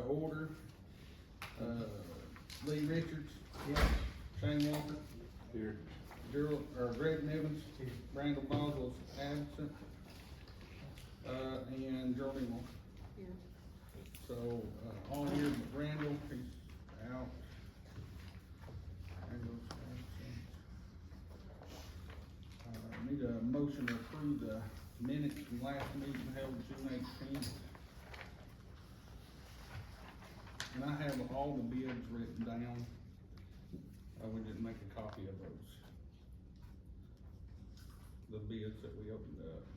order. Lee Richards. Yes. Shane Walker. Here. Greg Nivens. Randall Boswell's absent. And Geraldine Moore. Here. So, all here but Randall, he's out. Randall's absent. Need a motion to approve the minutes from last meeting held June 18th. And I have all the bids written down. We didn't make a copy of those. The bids that we opened up.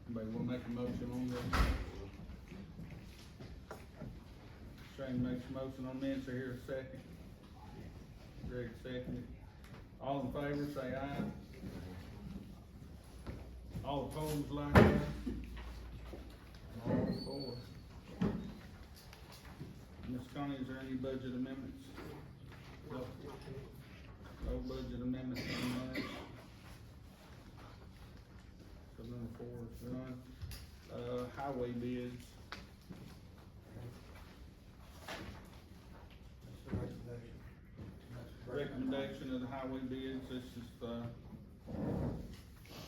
Anybody wanna make a motion on this? Shane makes a motion on minutes, or here a second. Greg seconded. All in favor, say aye. All opposed, like that. All for. Ms. Connie, is there any budget amendments? No budget amendments on that. So number 4 is done. Highway bids. That's the recommendation. Recommendation of the highway bids, this is,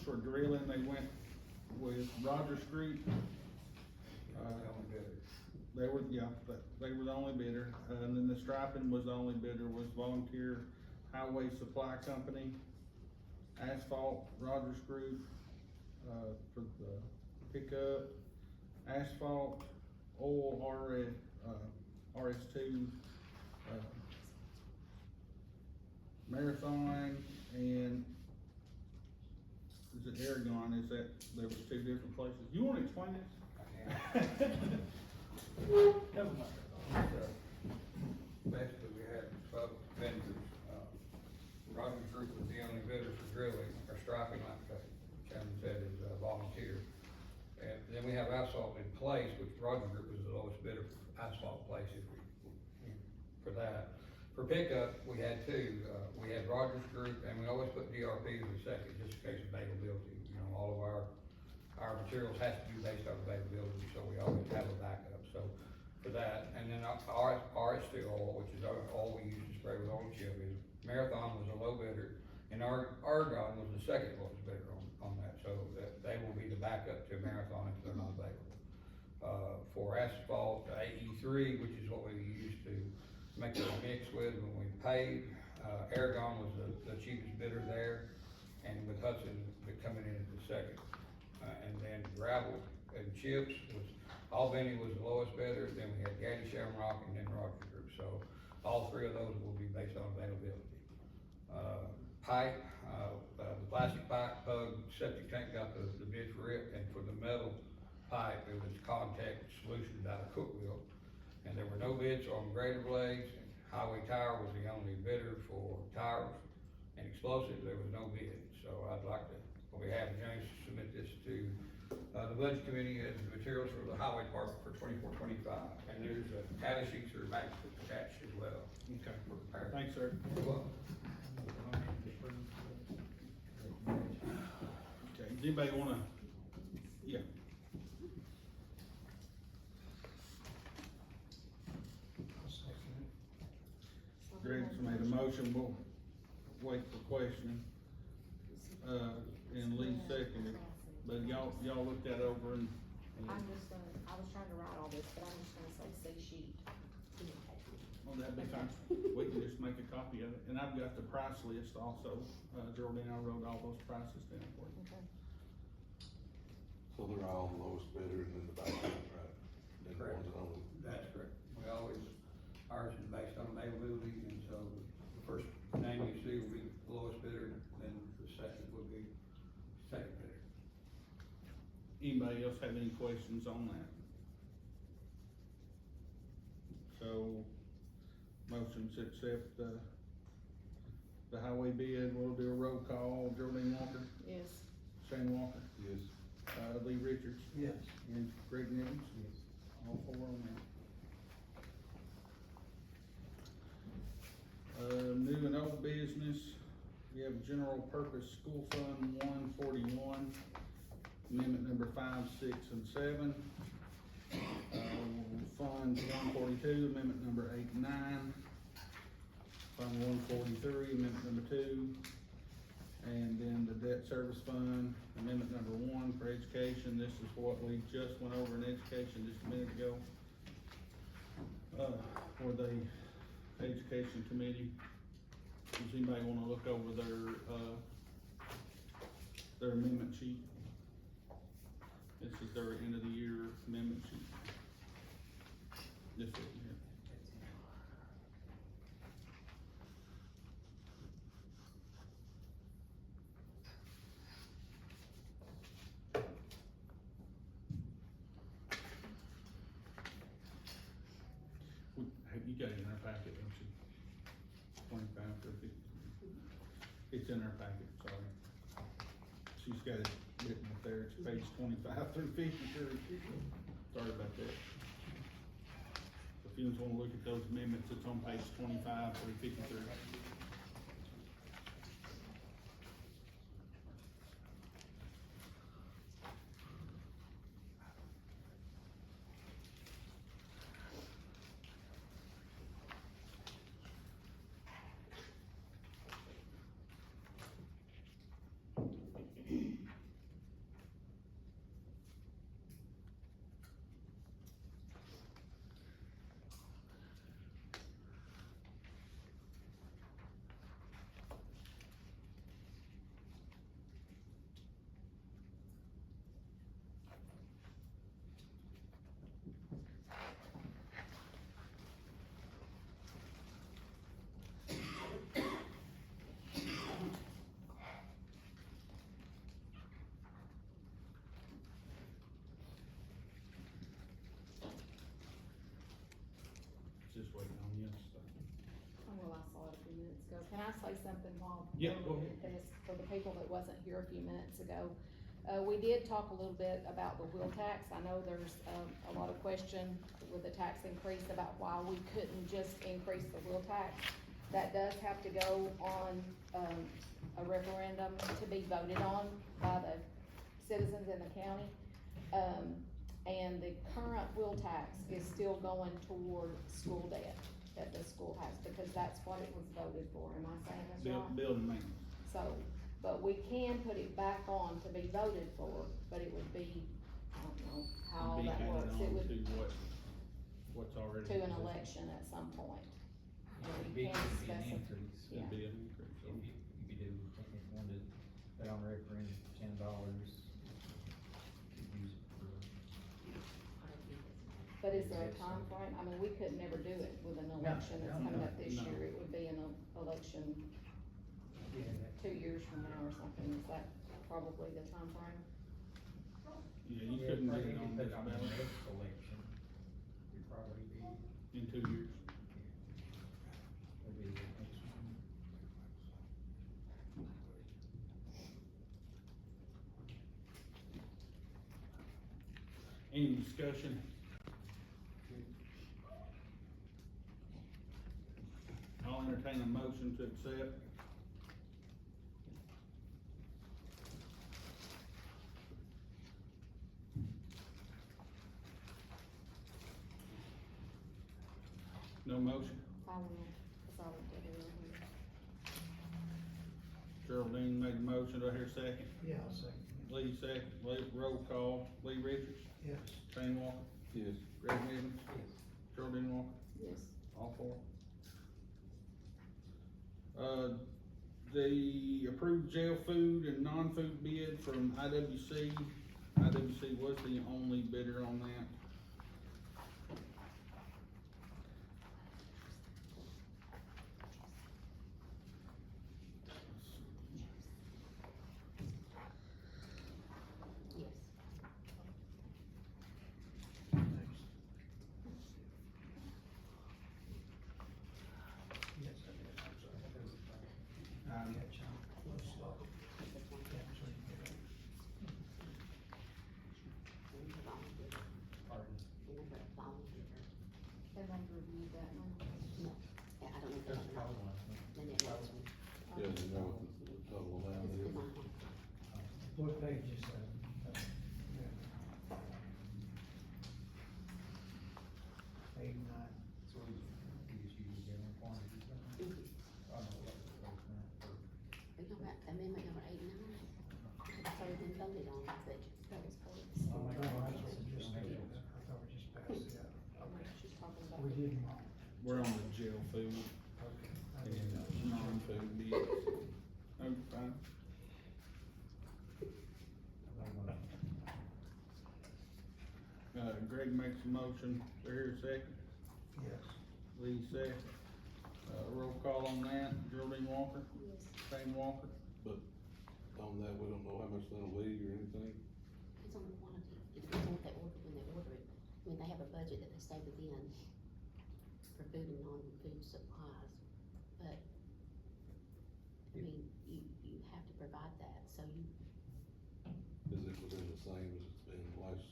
for drilling, they went with Roger Street. They were, yeah, they were the only bidder, and then the striping was the only bidder, was Volunteer Highway Supply Company. Asphalt, Rogers Group, for the pickup. Asphalt, oil, RS2, Marathon, and is it Aragon, is that, there was 2 different places, you wanna explain this? Never mind. Basically, we had 12 vendors. Rogers Group was the only bidder for drilling or striping, like the chairman said, is volunteer. And then we have asphalt in place, which Rogers Group was the lowest bidder for asphalt place for that. For pickup, we had 2. We had Rogers Group, and we always put DRP as a second, just in case of availability. You know, all of our materials has to be based on availability, so we always have a backup. So for that, and then our RS2 oil, which is our oil we use to spray with oil chili. Marathon was a low bidder, and Argon was the second lowest bidder on that. So they will be the backup to Marathon if they're not available. For asphalt, AE3, which is what we used to make the mix with when we paid, Aragon was the cheapest bidder there, and with Hudson coming in at the second. And then gravel and chips was, Albany was the lowest bidder, then we had Gaddy Shamrock, and then Rogers Group. So all 3 of those will be based on availability. Pipe, the plastic pipe, septic tank got the bid for it, and for the metal pipe, it was Contact Solutions out of Cookville. And there were no bids on grader blades. Highway Tire was the only bidder for tires and explosives. There was no bid. So I'd like to, on behalf of James, submit this to the budget committee as materials for the highway department for 24-25. And there's data sheets or maps attached as well. Okay, For comparison. thanks, sir. You're welcome. Okay, does anybody wanna, yeah. Greg's made a motion, we'll wait for questioning. And Lee seconded, but y'all looked that over and. I'm just gonna, I was trying to write all this, but I'm just gonna say sheet. Well, that'd be fine, we can just make a copy of it, and I've got the price list also, Geraldine, I wrote all those prices down for you. Okay. So they're all the lowest bidder and then the backup, right? Then Correct. one's only. That's correct. We always, ours is based on availability, and so the first name you see will be the lowest bidder, then the second will be second bidder. Anybody else have any questions on that? So, motion to accept the highway bid, we'll do a roll call, Geraldine Walker, Yes. Shane Walker, Yes. Lee Richards, Yes. and Greg Nivens. Yes. All 4 on that. business, we have general purpose school fund 141, amendment number 5, 6, and 7. Fund 142, amendment number 8 and 9. Fund 143, amendment number 2. And then the debt service fund, amendment number 1 for education. This is what we just went over in education just a minute ago. For the education committee. Does anybody wanna look over their amendment sheet? This is their end of the year amendment sheet. This one here. You got it in our packet, don't you? 25 through 50. It's in our packet, sorry. She's got it written up there, it's page 25 through 53. Sorry about that. If you just wanna look at those amendments, it's on page 25 through 53. Just waiting on you, so. Oh, well, I saw it a few minutes ago. Can I say something while? Yeah, go ahead. This, for the people that wasn't here a few minutes ago. We did talk a little bit about the wheel tax. I know there's, a lot of question with the tax increase about why we couldn't just increase the wheel tax. That does have to go on, a referendum to be voted on by the citizens in the county. And the current wheel tax is still going toward school debt that the school has, because that's what it was voted for, am I saying this right? Building maintenance. So, but we can put it back on to be voted for, but it would be, I don't know how all Be that added works, it on would, to what's already. to an election at some point. And we Big, can it'd be an specify, increase. yeah. It'd be an increase. If you do, if you wanted to put on referendum $10, you'd use it for. But is there a time frame? I mean, we could never do it with an election that's coming up this no. year, it would be an election Yeah, 2 years from now or something, is that probably the time frame? Yeah, you couldn't get it on Put this it on the ballot next election, it'd probably be, in 2 years. would be the next one. Any discussion? I'll entertain a motion to accept. No motion? I will, that's all we did here. Geraldine made the motion, do I hear a second? yeah, I'll second. Lee second, Lee, roll call, Lee Richards, Yes. Shane Walker, Yes. Greg Nivens, Geraldine Walker, Yes. all four. The approved jail food and non-food bid from IWC. IWC was the only bidder on that. Yes. Yes, I did, I'm sorry. Um, Yeah, John, let's stop. Yeah, so you get it. Pardon? And they reviewed that one. Yeah, I don't know if There's that's probably one. the next one. Yeah, you know what the total amount It's is? in my home. What page is that? Yeah. 8, 9. So we just use general quantity. I don't know what the first one for. Are you talking about amendment number 8 and 9? It's already been voted on, but That was for the Oh, school. that's what we just did. I thought we just passed it out. Okay. She's talking about. We didn't. We're on the jail food Okay. I and didn't know. non-food bids. Okay, fine. Greg makes a motion, do I hear a second? Yes. Lee second. Roll call on that, Geraldine Walker, Yes. Shane Walker. On that, we don't know how much they'll leave or anything. it's on the quantity, it depends on what they order, when they order it. I mean, they have a budget that they stay within for food and non-food supplies, but, I mean, you have to provide that, so you, Is it within the same as it's been the last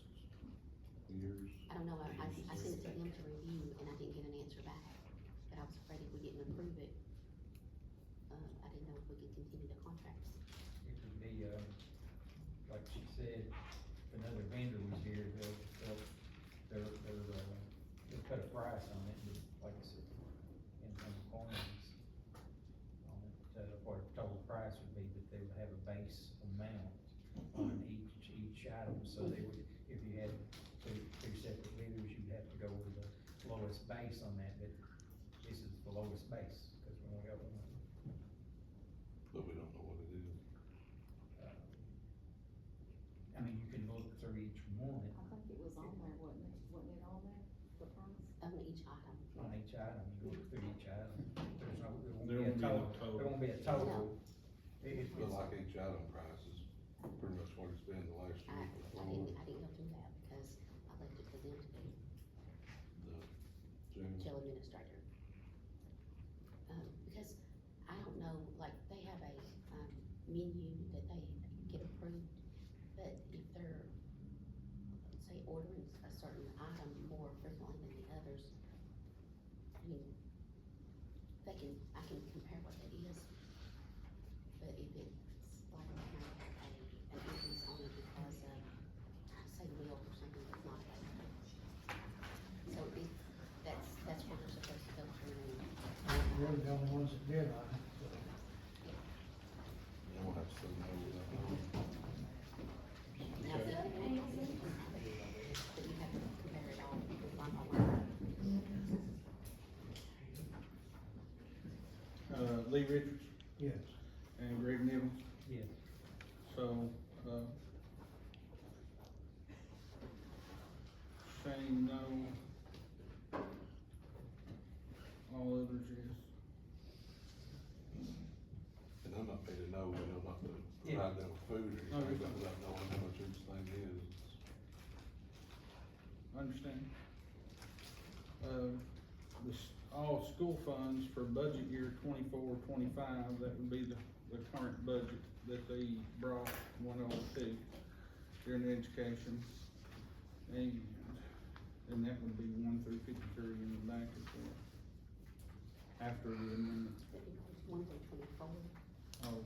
years? I don't know, I sent it to them to review, and I didn't get an answer back, but I was afraid if we didn't approve it, I didn't know if we could continue the contracts. It would be, like she said, if another vendor was here, they'll put a price on it, but like I said, in some quantities. On it, what the total price would be, but they would have a base amount on each item, so they would, if you had two separate vendors, you'd have to go with the lowest base on that, but this is the lowest base, cause we only got one. But we don't know what it is. I mean, you can look through each one I think it was on there, wasn't it? Wasn't it on there, the price? On each item. on each item, you look through each item, there's no, There there won't won't be be a no total, total. there won't be a total. It's, But like each item price is pretty much what it's been the last I year before, didn't go through that because I left it for them to do, the jail June. administrator. Because I don't know, like, they have a, menu that they get approved, but if they're, say, ordering a certain item more frequently than the others, I mean, I can compare what that is, but if it's like an increase only because of, say, milk or something that's not available. So that's what they're supposed to go through and, We're the only ones that bid on it, so. And we'll have to say no to that. now, but you have to compare it all line by line. Lee Richards Yes. and Greg Nivens. yes, So, Shane, no. All others, yes. And I'm not paid to know, you know, not to Yeah. provide them food or No, anything, you're but fine. without knowing how much each thing is. Understand. All school funds for budget year 24-25, that would be the current budget that they brought 102 during education. And that would be 1 through 53 in the back as well. After the amendment. That includes 1 through 24. Oh,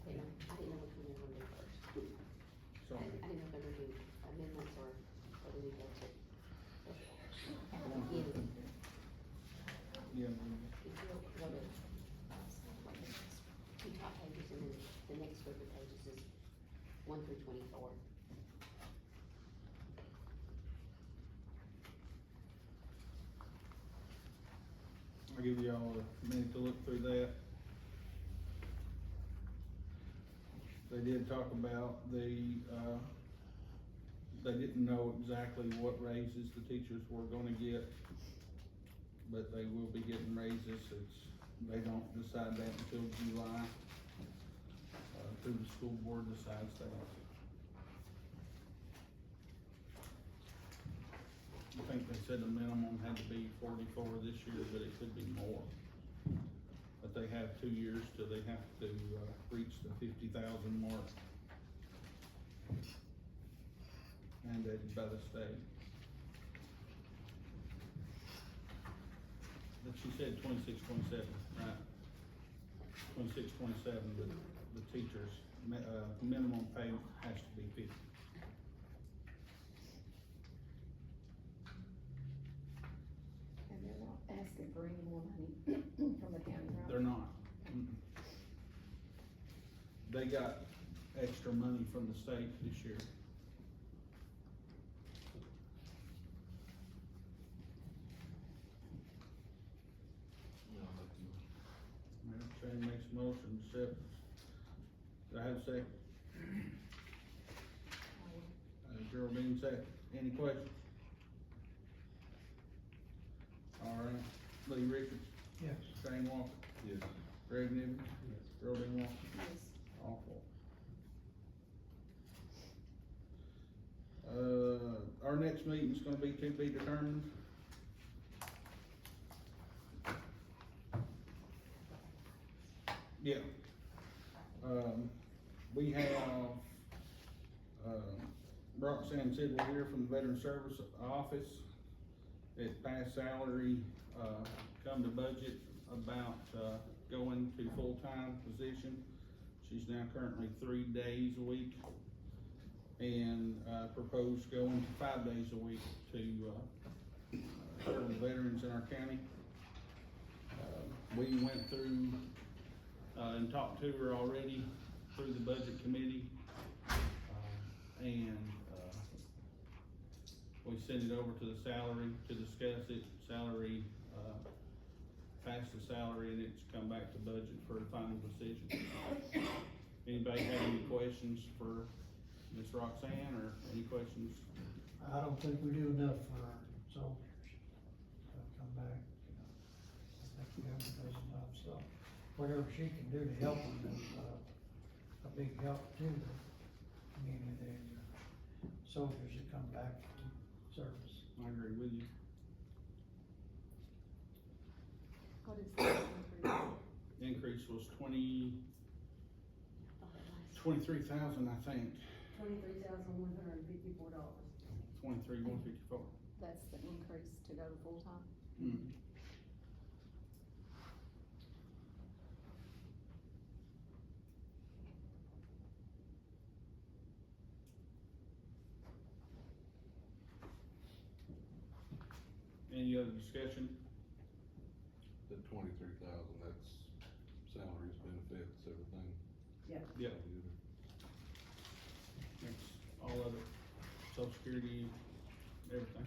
I didn't know which one they were gonna do first. so, I didn't know if they were gonna do amendments or whether we go to. At the beginning, yeah, if you go to two top pages and then the next group of pages is 1 through 24. I'll give y'all a minute to look through that. They did talk about they didn't know exactly what raises the teachers were gonna get, but they will be getting raises, they don't decide that until July. Through the school board decides that. I think they said the minimum had to be 44 this year, but it could be more. But they have 2 years till they have to, reach the 50,000 mark. Mandated by the state. But she said 26, 27, right? 26, 27, but the teachers, minimum pay has to be 50. And they're not asking for any more money from the county, right? They're not. Mm-mm. They got extra money from the state this year. Mayor Shane makes a motion, accept. Do I have a second? Geraldine second. Any questions? All right, Lee Richards, Yes. Shane Walker, Yes. Greg Nivens, Geraldine Walker, Yes. all four. Our next meeting's gonna be to be determined. Yeah. We have, Roxanne Sidwell here from the Veteran Service Office. It passed salary, come to budget about, going to full-time position. She's now currently 3 days a week. And, proposed going to 5 days a week to, serve the veterans in our county. We went through, and talked to her already through the budget committee. And we sent it over to the salary to discuss it, salary, passed the salary, and it's come back to budget for a final decision. Anybody have any questions for Ms. Roxanne, or any questions? I don't think we do enough for our soldiers. They'll come back, you know. I think Amber does enough, so whatever she can do to help them is, a big help to the community, the soldiers that come back from service. I agree with you. What is the increase? Increase was 23,000, I think, $23,154. 23,154. That's the increase to go to full-time? Hmm. Any other discussion? The 23,000, that's salaries, benefits, everything. Yeah. Yep. That's all of it, social security, everything.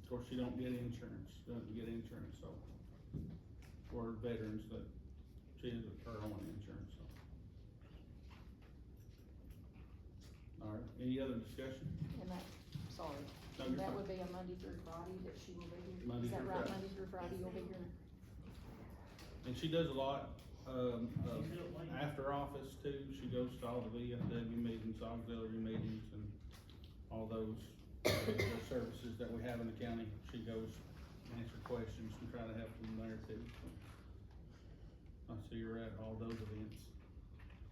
Of course, she don't get insurance, doesn't get insurance, so, for veterans, that she is her own insurance, so. All right, any other discussion? And that, sorry, No, you're that fine. would be a Monday through Friday that she will be here? Monday Is that through right, Friday. Monday through Friday you'll be here? And she does a lot, after office too. She goes to all the VFW meetings, auxiliary meetings, and all those services that we have in the county. She goes, answer questions, and try to help them there too. So, I see her at all those events.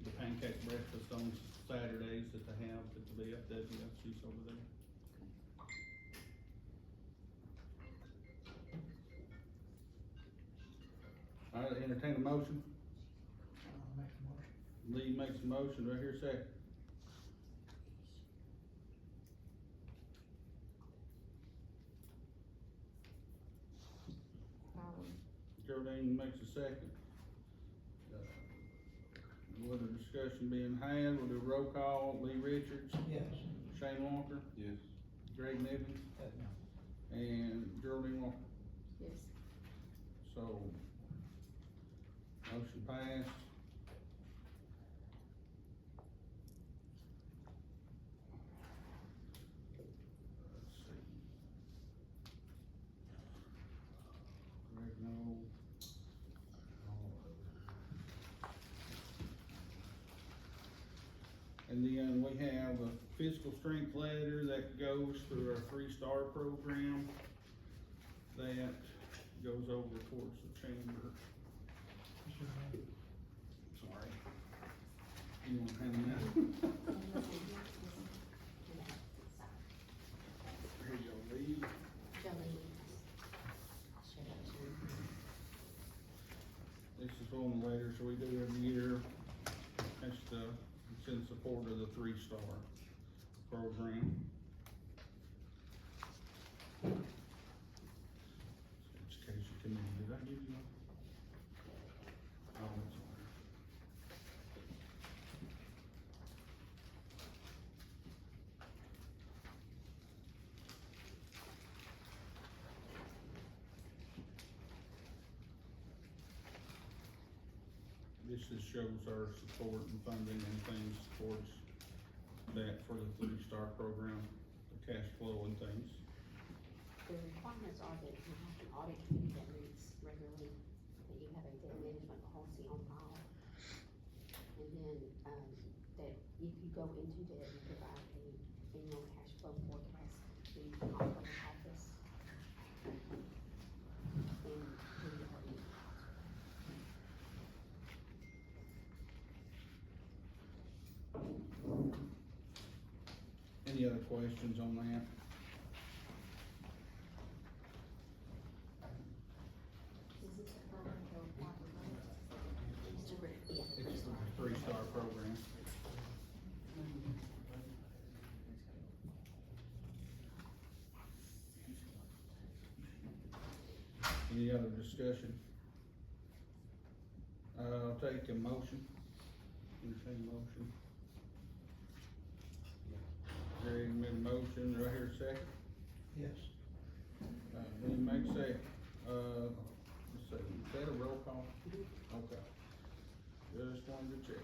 The pancake breakfast on Saturdays that they have at the VFW, she's over there. All right, entertain a motion. I'll make a motion. Lee makes a motion, do I hear a second? Geraldine makes a second. With the discussion being had, we'll do a roll call. Lee Richards, Yes. Shane Walker, Yes. Greg Nivens, No. and Geraldine Walker. Yes. So, motion passed. Let's see. Greg, no. And then we have a physical strength letter that goes through our 3-star program that goes over towards the chamber. Sorry. You want to hand me that? Here you go, Lee. Jolene. on the letter, so we do every year. It's in support of the 3-star program. Education committee, did I give you one? Oh, that's all right. This just shows our support and funding and things towards that for the 3-star program, the cash flow and things. The requirements are that you have an audit committee that meets regularly, that you have a debt management policy on file. And then, that if you go into debt, you provide a annual cash flow forecast to the auditor's office. And we already. Any other questions on that? Is this a program to apply for money? It's a yeah, It's three-star. a 3-star program. Any other discussion? I'll take a motion. Entertain a motion. Greg made a motion, do I hear a second? Yes. William makes a second. Let's see, is that a roll call? Okay. Just wanted to check.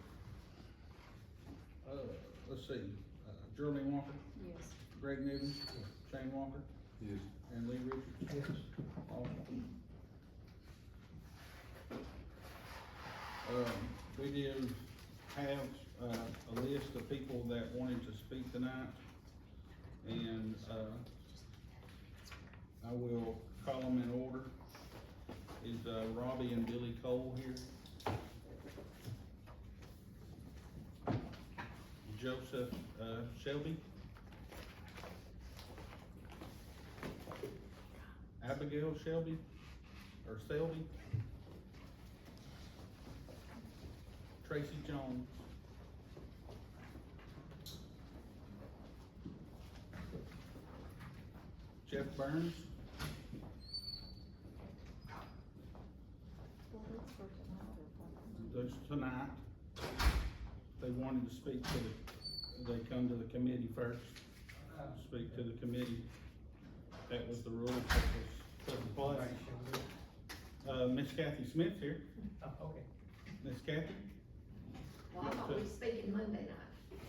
Let's see, Geraldine Walker, Yes. Greg Nivens, Shane Walker, Yes. and Lee Richards. Yes. Awesome. We did have, a list of people that wanted to speak tonight. And, I will call them in order. Is, Robbie and Billy Cole here? Joseph, Shelby? Abigail Shelby, or Selby? Tracy Jones. Jeff Burns, Well, that's for tonight or what? those tonight. They wanted to speak to they come to the committee first, speak to the committee. That was the rule that was put in place. Miss Kathy Smith's here. Oh, okay. Miss Kathy? Well, I thought we was speaking Monday night.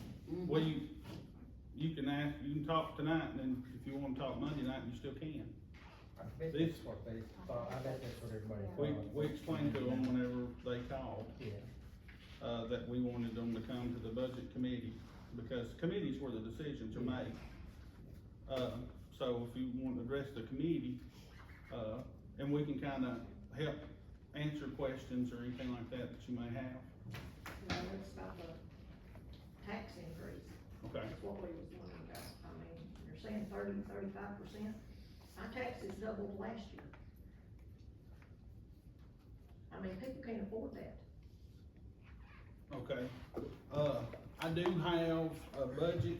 Well, you can ask, you can talk tonight, and then if you wanna talk Monday night, you still can. I bet that's what they thought, I bet that's what everybody thought. We explained to them whenever they called, Yeah. that we wanted them to come to the budget committee, because committees where the decisions are made. So if you want to address the committee, and we can kinda help answer questions or anything like that you may have. Well, it's about the tax increase. Okay. That's what we was wondering about. I mean, you're saying 35%. My taxes doubled last year. I mean, people can't afford that. Okay, I do have a budget,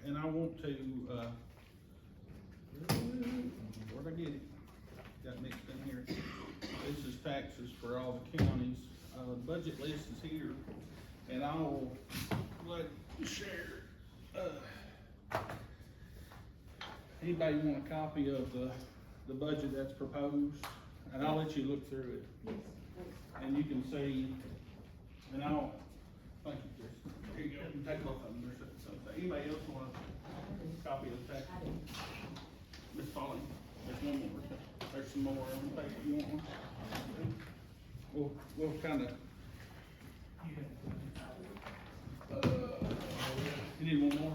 and I want to, where'd I get it? Got mixed in here. This is taxes for all the counties, budget list is here, and I'll let you share. Anybody want a copy of the budget that's proposed? And I'll let you look through it. Yes, please. And you can see, and I'll, thank you, Chris. Here you go, you take both of them, there's something. Anybody else want a copy of the tax? Miss Polly, there's one more, there's some more on the paper, you want one? We'll kinda. You need one more?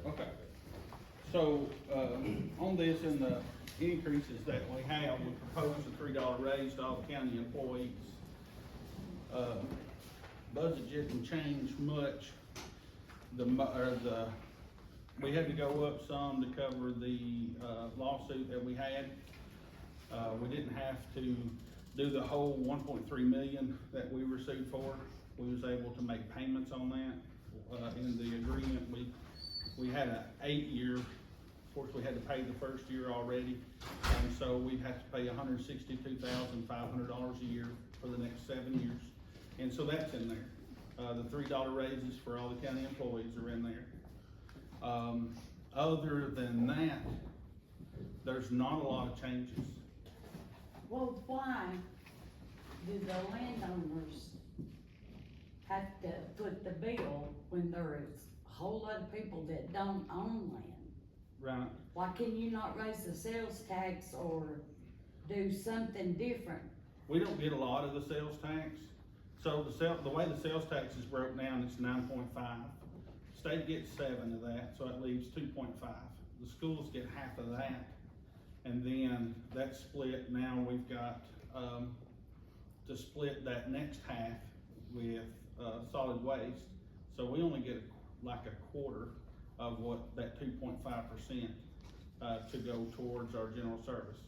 Okay, so, on this, in the increases that we have, we propose a $3 raise to all county employees. Budget didn't change much, the we had to go up some to cover the, lawsuit that we had. We didn't have to do the whole 1.3 million that we were sued for. We was able to make payments on that. In the agreement, we had a 8-year, of course, we had to pay the first year already. And so we have to pay $162,500 a year for the next 7 years. And so that's in there. The $3 raises for all the county employees are in there. Other than that, there's not a lot of changes. Well, why do the landowners have to foot the bill when there is a whole lot of people that don't own land? Right. Why can you not raise the sales tax or do something different? We don't get a lot of the sales tax. So the way the sales tax is broke down, it's 9.5. State gets 7 of that, so it leaves 2.5. The schools get half of that. And then that's split. Now we've got, to split that next half with, solid waste. So we only get like a quarter of what that 2.5%, to go towards our general service.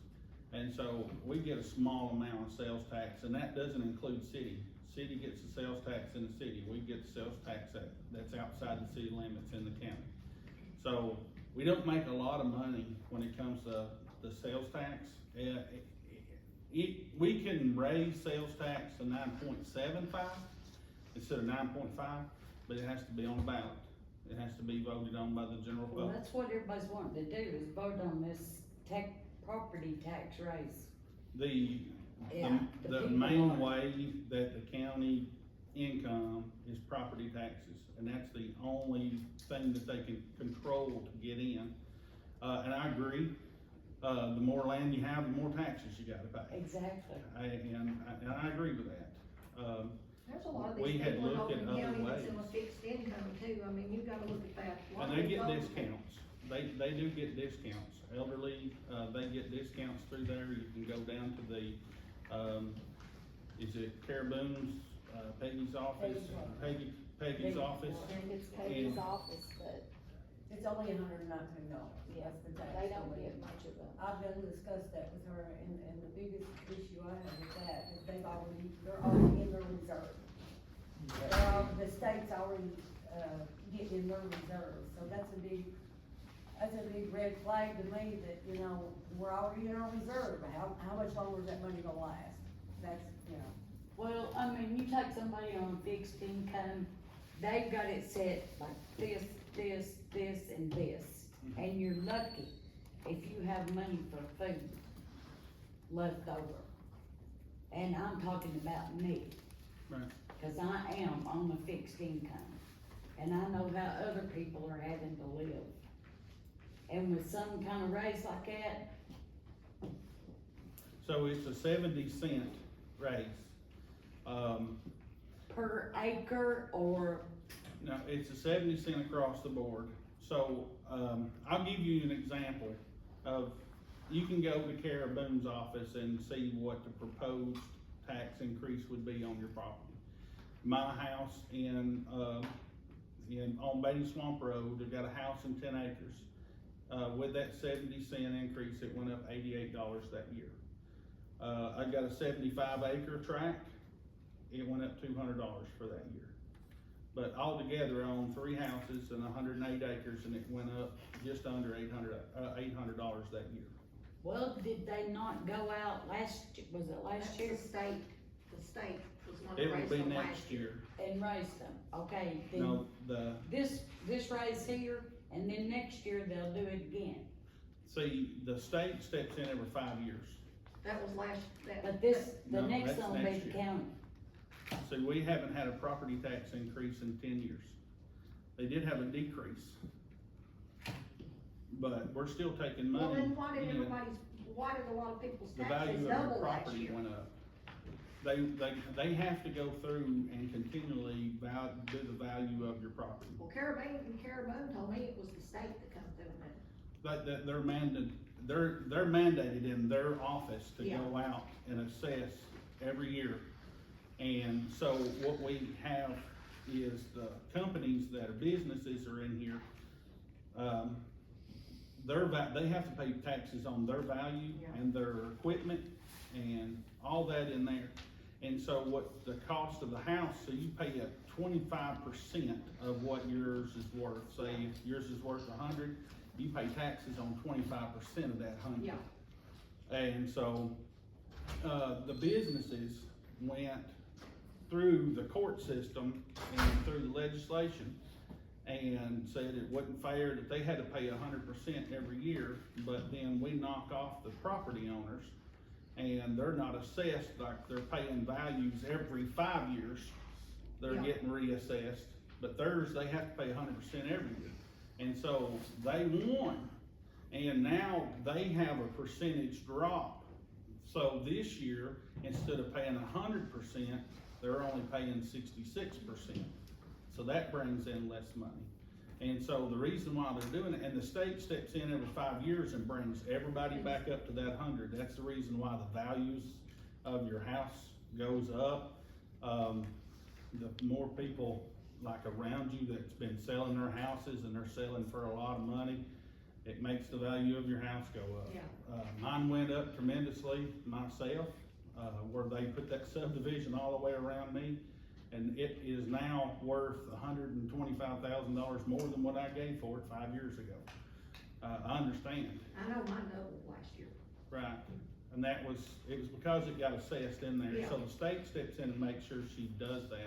And so we get a small amount of sales tax, and that doesn't include city. City gets the sales tax in the city. We get the sales tax that's outside the city limits in the county. So we don't make a lot of money when it comes to the sales tax. We can raise sales tax to 9.75 instead of 9.5, but it has to be on the ballot. It has to be voted on by the general Well, public. that's what everybody's wanting to do, is vote on this property tax raise. The people main want it. way that the county income is property taxes, and that's the only thing that they can control to get in. And I agree, the more land you have, the more taxes you gotta pay. Exactly. And I agree with that. There's a lot of We these had people in looked at Overton other County that's in a ways. fixed income too, I mean, you gotta look at that. A lot And of they these get older- discounts, they do get discounts, elderly, they get discounts through there. You can go down to the, is it Caraboon's, Peggy's office? Peggy's office. I think it's Peggy's And- office, but It's only $119, yeah, that's the tax. they don't only. get much of a. I've done discussed that with her, and the biggest issue I have with that is they're already in their reserve. The state's already, getting in their reserve, so that's a big red flag to me that, you know, we're already in our reserve, how much longer is that money gonna last? That's, you know. Well, I mean, you take somebody on fixed income, they've got it set like this, and this. And you're lucky if you have money for food left over. And I'm talking about me. Right. Cause I am on a fixed income. And I know how other people are having to live. And with some kind of raise like that, So it's a 70-cent raise. per acre or, No, it's a 70 cent across the board. So, I'll give you an example of, you can go to Caraboon's office and see what the proposed tax increase would be on your property. My house on Beatty Swamp Road, I've got a house in 10 acres. With that 70-cent increase, it went up $88 that year. I got a 75-acre tract, it went up $200 for that year. But altogether, I own 3 houses and 108 acres, and it went up just under $800 that year. well, did they not go out was it last That's year? the state was one It that will raised be them next last year. year. And raised them, okay, No, then this raise here, and then next year they'll do it again. see, the state steps in every 5 years. That was But the No, next that's one will be next the year. county. See, we haven't had a property tax increase in 10 years. They did have a decrease. But we're still taking Well, money. then why did in. why did a lot of people's The taxes value of your double last property year? went up. They have to go through and continually do the value of your property. Well, Caraboon told me it was the state that come through and But they're mandated in their office to Yeah. go out and assess every year. And so what we have is the companies that are businesses are in here, they have to pay taxes on their value Yeah. and their equipment and all that in there. And so what the cost of the house, so you pay a 25% of what yours is worth. Say if yours is worth 100, you pay taxes on 25% of that 100. Yeah. And so, the businesses went through the court system and through the legislation and said it wasn't fair that they had to pay 100% every year, but then we knock off the property owners and they're not assessed, like they're paying values every 5 years. They're Yeah. getting reassessed, but theirs, they have to pay 100% every year. And so they won, and now they have a percentage drop. So this year, instead of paying 100%, they're only paying 66%. So that brings in less money. And so the reason why they're doing it, and the state steps in every 5 years and brings everybody back up to that 100. That's the reason why the values of your house goes up. The more people like around you that's been selling their houses and they're selling for a lot of money, it makes the value of your house go up. Yeah. Mine went up tremendously myself, where they put that subdivision all the way around me. And it is now worth $125,000 more than what I gave for it 5 years ago. I understand, I know mine doubled last year. right? And it was because it got assessed in there. Yeah. So the state steps in and makes sure she does that.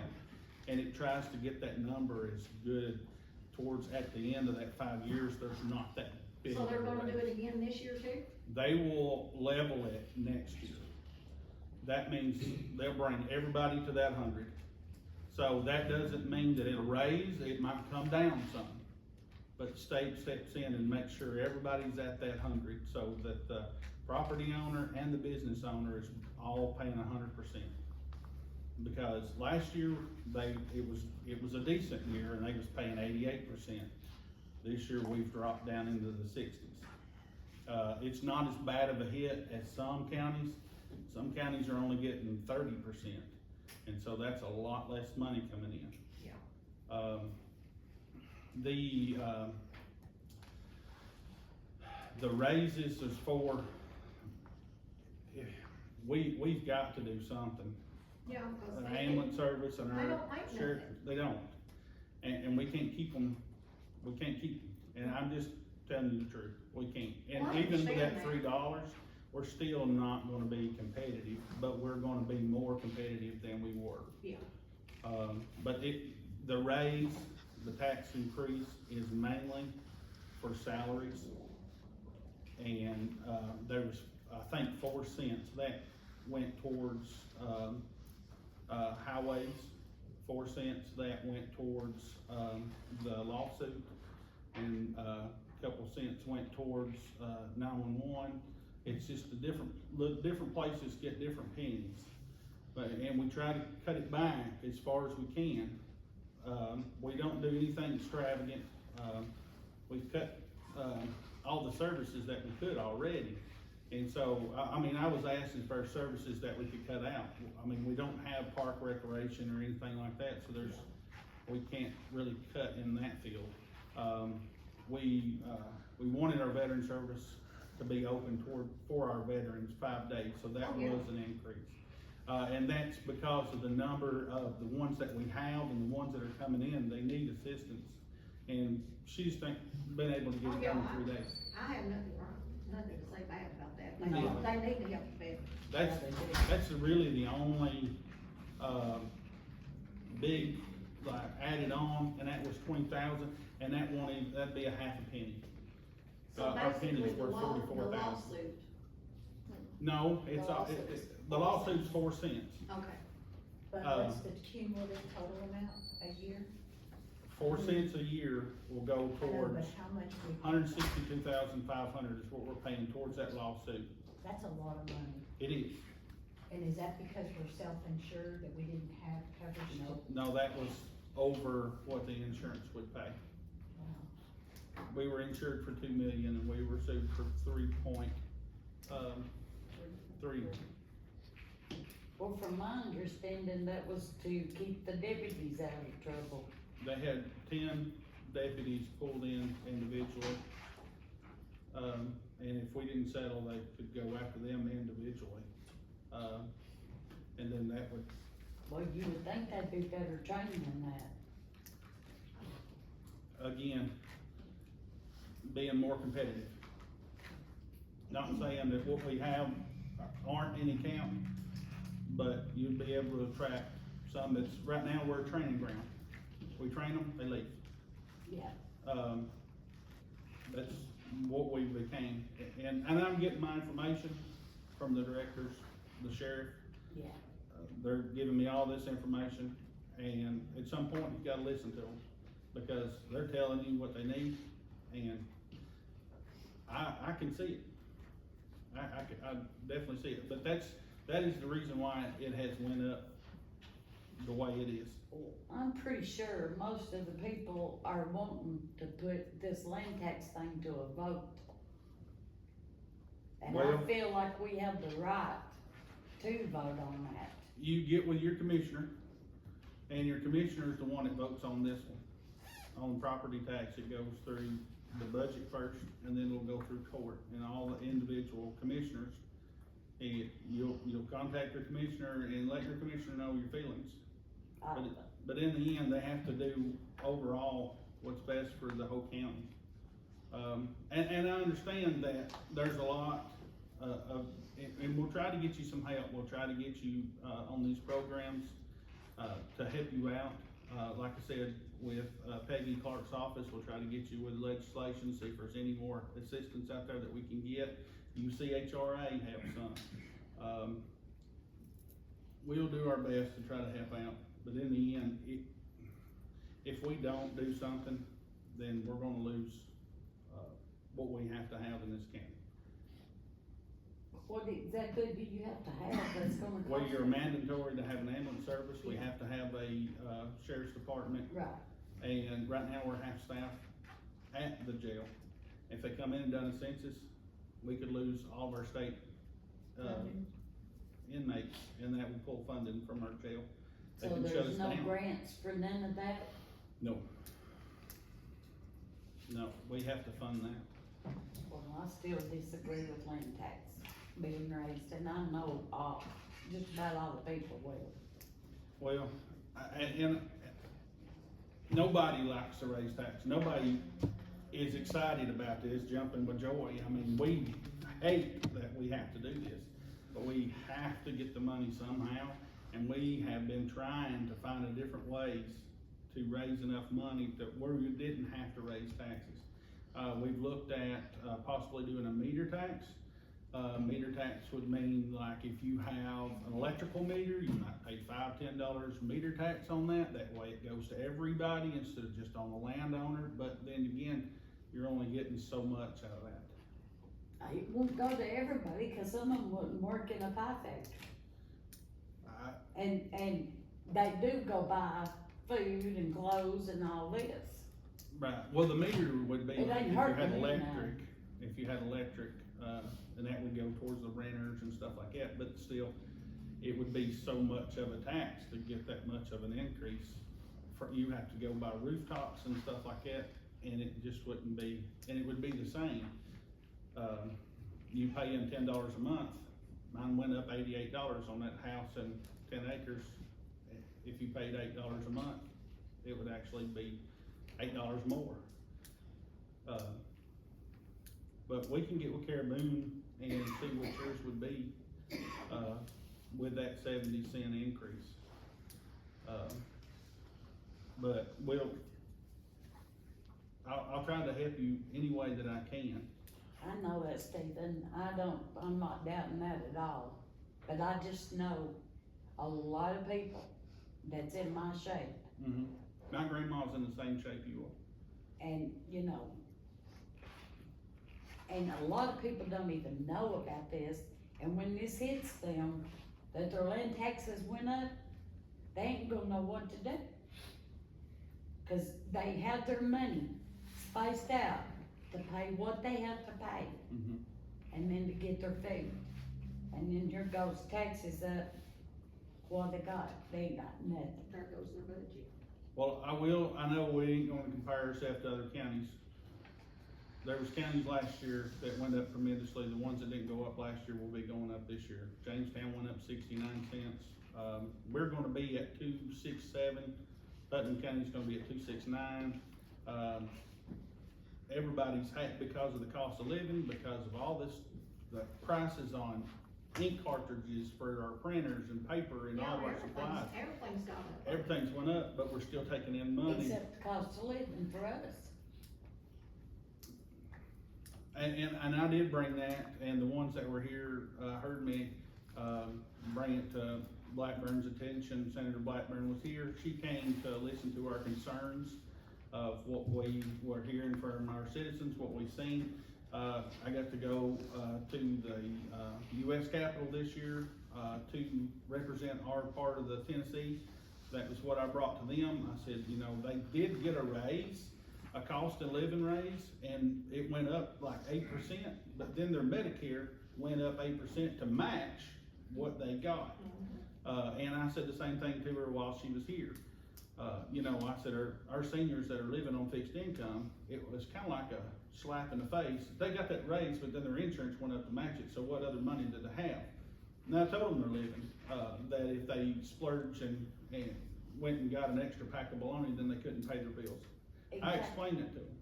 And it tries to get that number as good towards, at the end of that 5 years, there's not that big So of a they're gonna do raise. it again this year too? They will level it next year. That means they'll bring everybody to that 100. So that doesn't mean that it'll raise, it might come down some. But the state steps in and makes sure everybody's at that 100, so that the property owner and the business owner is all paying 100%. Because last year, it was a decent year and they was paying 88%. This year, we've dropped down into the 60s. It's not as bad of a hit as some counties. Some counties are only getting 30%. And so that's a lot less money coming in. Yeah. The raises is for, we've got to do something. Yeah, 'cause An they- ambulance service and They our don't make sheriff, nothing. they don't. And we can't keep them, and I'm just telling you the truth, we can't. Well, I And even with understand that that. $3, we're still not gonna be competitive, but we're gonna be more competitive than we were. Yeah. But the raise, the tax increase is mainly for salaries. And, there was, I think, 4 cents that went towards, highways. 4 cents that went towards, the lawsuit. And, a couple cents went towards, 911. It's just different places get different pennies. And we try to cut it back as far as we can. We don't do anything extravagant. We've cut, all the services that we could already. And so, I was asking for services that we could cut out. We don't have park recreation or anything like that, so we can't really cut in that field. We wanted our veteran service to be open for our veterans 5 days, so that Oh, yeah. was an increase. And that's because of the number of the ones that we have and the ones that are coming in, they need assistance. And she's been able to get Oh, it yeah, done in 3 days. I have nothing wrong, nothing to say bad about that. Yeah. They need to help the veterans. That's really the only, big, like, added on, and that was 20,000, and that'd be a half a penny. So Our basically, penny's the worth law, the 44,000. lawsuit, No, it's, The lawsuit's the lawsuit's 4 cents. okay. But what's the cumulative total amount a year? 4 cents a year will go I know, towards but how much we? 162,500 is what we're paying towards that lawsuit. That's a lot of money. It is. And is that because we're self-insured, that we didn't have coverage? No, that was over what the insurance would pay. Wow. We were insured for 2 million and we were sued for 3.3. Well, from my understanding, that was to keep the deputies out of trouble. They had 10 deputies pulled in individually. And if we didn't settle, they could go after them individually. And then that would, Well, you would think that'd be better training than that. again, being more competitive. Not saying that what we have aren't any county, but you'd be able to attract some that's, right now, we're a training ground. We train them, they leave. Yeah. That's what we became, and I'm getting my information from the directors, the sheriff. Yeah. They're giving me all this information, and at some point, you gotta listen to them, because they're telling you what they need, and I can see it. I definitely see it, but that is the reason why it has went up the way it is. I'm pretty sure most of the people are wanting to put this land tax thing to a vote. And I Well- feel like we have the right to vote on that. You get with your commissioner, and your commissioner is the one that votes on this one. On property tax, it goes through the budget first, and then it'll go through court, and all the individual commissioners. And you'll contact your commissioner and let your commissioner know your feelings. But in the end, they have to do overall what's best for the whole county. And I understand that there's a lot and we'll try to get you some help, we'll try to get you, on these programs, to help you out. Like I said, with, Peggy Clark's office, we'll try to get you with legislation, see if there's any more assistance out there that we can get. UCHRA have some. We'll do our best to try to help out, but in the end, if we don't do something, then we're gonna lose, what we have to have in this county. What exactly do you have to have that's gonna cost? Well, you're us? mandatory to have an ambulance service, we have to have a, sheriff's department, Right, and right now we're half staff at the jail. If they come in and done a census, we could lose all of our state, inmates, and that would pull funding from our jail. They so can shut us there's no down. grants for none of that? No. No, we have to fund that. Well, I still disagree with land tax being raised, and I know just about all the people will. Well, and nobody likes to raise taxes, nobody is excited about this, jumping with joy. I mean, we hate that we have to do this, but we have to get the money somehow, and we have been trying to find a different ways to raise enough money that where we didn't have to raise taxes. We've looked at, possibly doing a meter tax. Meter tax would mean like if you have an electrical meter, you might pay $5–10 meter tax on that. That way it goes to everybody instead of just on the landowner, but then again, you're only getting so much out of that. It won't go to everybody, cause some of them wouldn't work in a pie factory. And they do go buy food and clothes and all this. Right, well, the meter would be It like ain't if you hurting had me electric, if you had electric, and that would go towards the renters and stuff like that, but still, it would be so much of a tax to get that much of an increase. You have to go by rooftops and stuff like that, and it just wouldn't be, and it would be the same. You paying $10 a month, mine went up $88 on that house and 10 acres. If you paid $8 a month, it would actually be $8 more. But we can get with Caribou and see what yours would be, with that 70 cent increase. But I'll try to help you any way that I can. I know that, Stephen, I'm not doubting that at all, but I just know a lot of people that's in my shape, My grandma's in the same shape you are. and, you know, and a lot of people don't even know about this, and when this hits them, that their land taxes went up, they ain't gonna know what to do. Cause they have their money spaced out to pay what they have to pay, and then to get their food. And then here goes taxes up, what they got, they ain't got nothing. There goes their budget. Well, I know we ain't gonna compare ourselves to other counties. There was counties last year that went up tremendously, the ones that didn't go up last year will be going up this year. Jamestown went up 69 cents, we're gonna be at 267, Putnam County's gonna be at 269. Everybody's because of the cost of living, because of all this, the prices on ink cartridges for our printers and paper and all Yeah, our supplies. everything's gone up. Everything's went up, but we're still taking in money. Except the cost of living for us. And I did bring that, and the ones that were here, heard me, bring it to Blackburn's attention. Senator Blackburn was here, she came to listen to our concerns of what we were hearing from our citizens, what we've seen. I got to go, to the, US Capitol this year, to represent our part of the Tennessee. That was what I brought to them. I said, you know, they did get a raise, a cost of living raise, and it went up like 8%, but then their Medicare went up 8% to match what they got. And I said the same thing to her while she was here. You know, I said, our seniors that are living on fixed income, it was kinda like a slap in the face. They got that raise, but then their insurance went up to match it, so what other money did they have? And I told them they're living, that if they splurged and went and got an extra pack of bologna, then they couldn't pay their bills. I Exactly. explained that to them.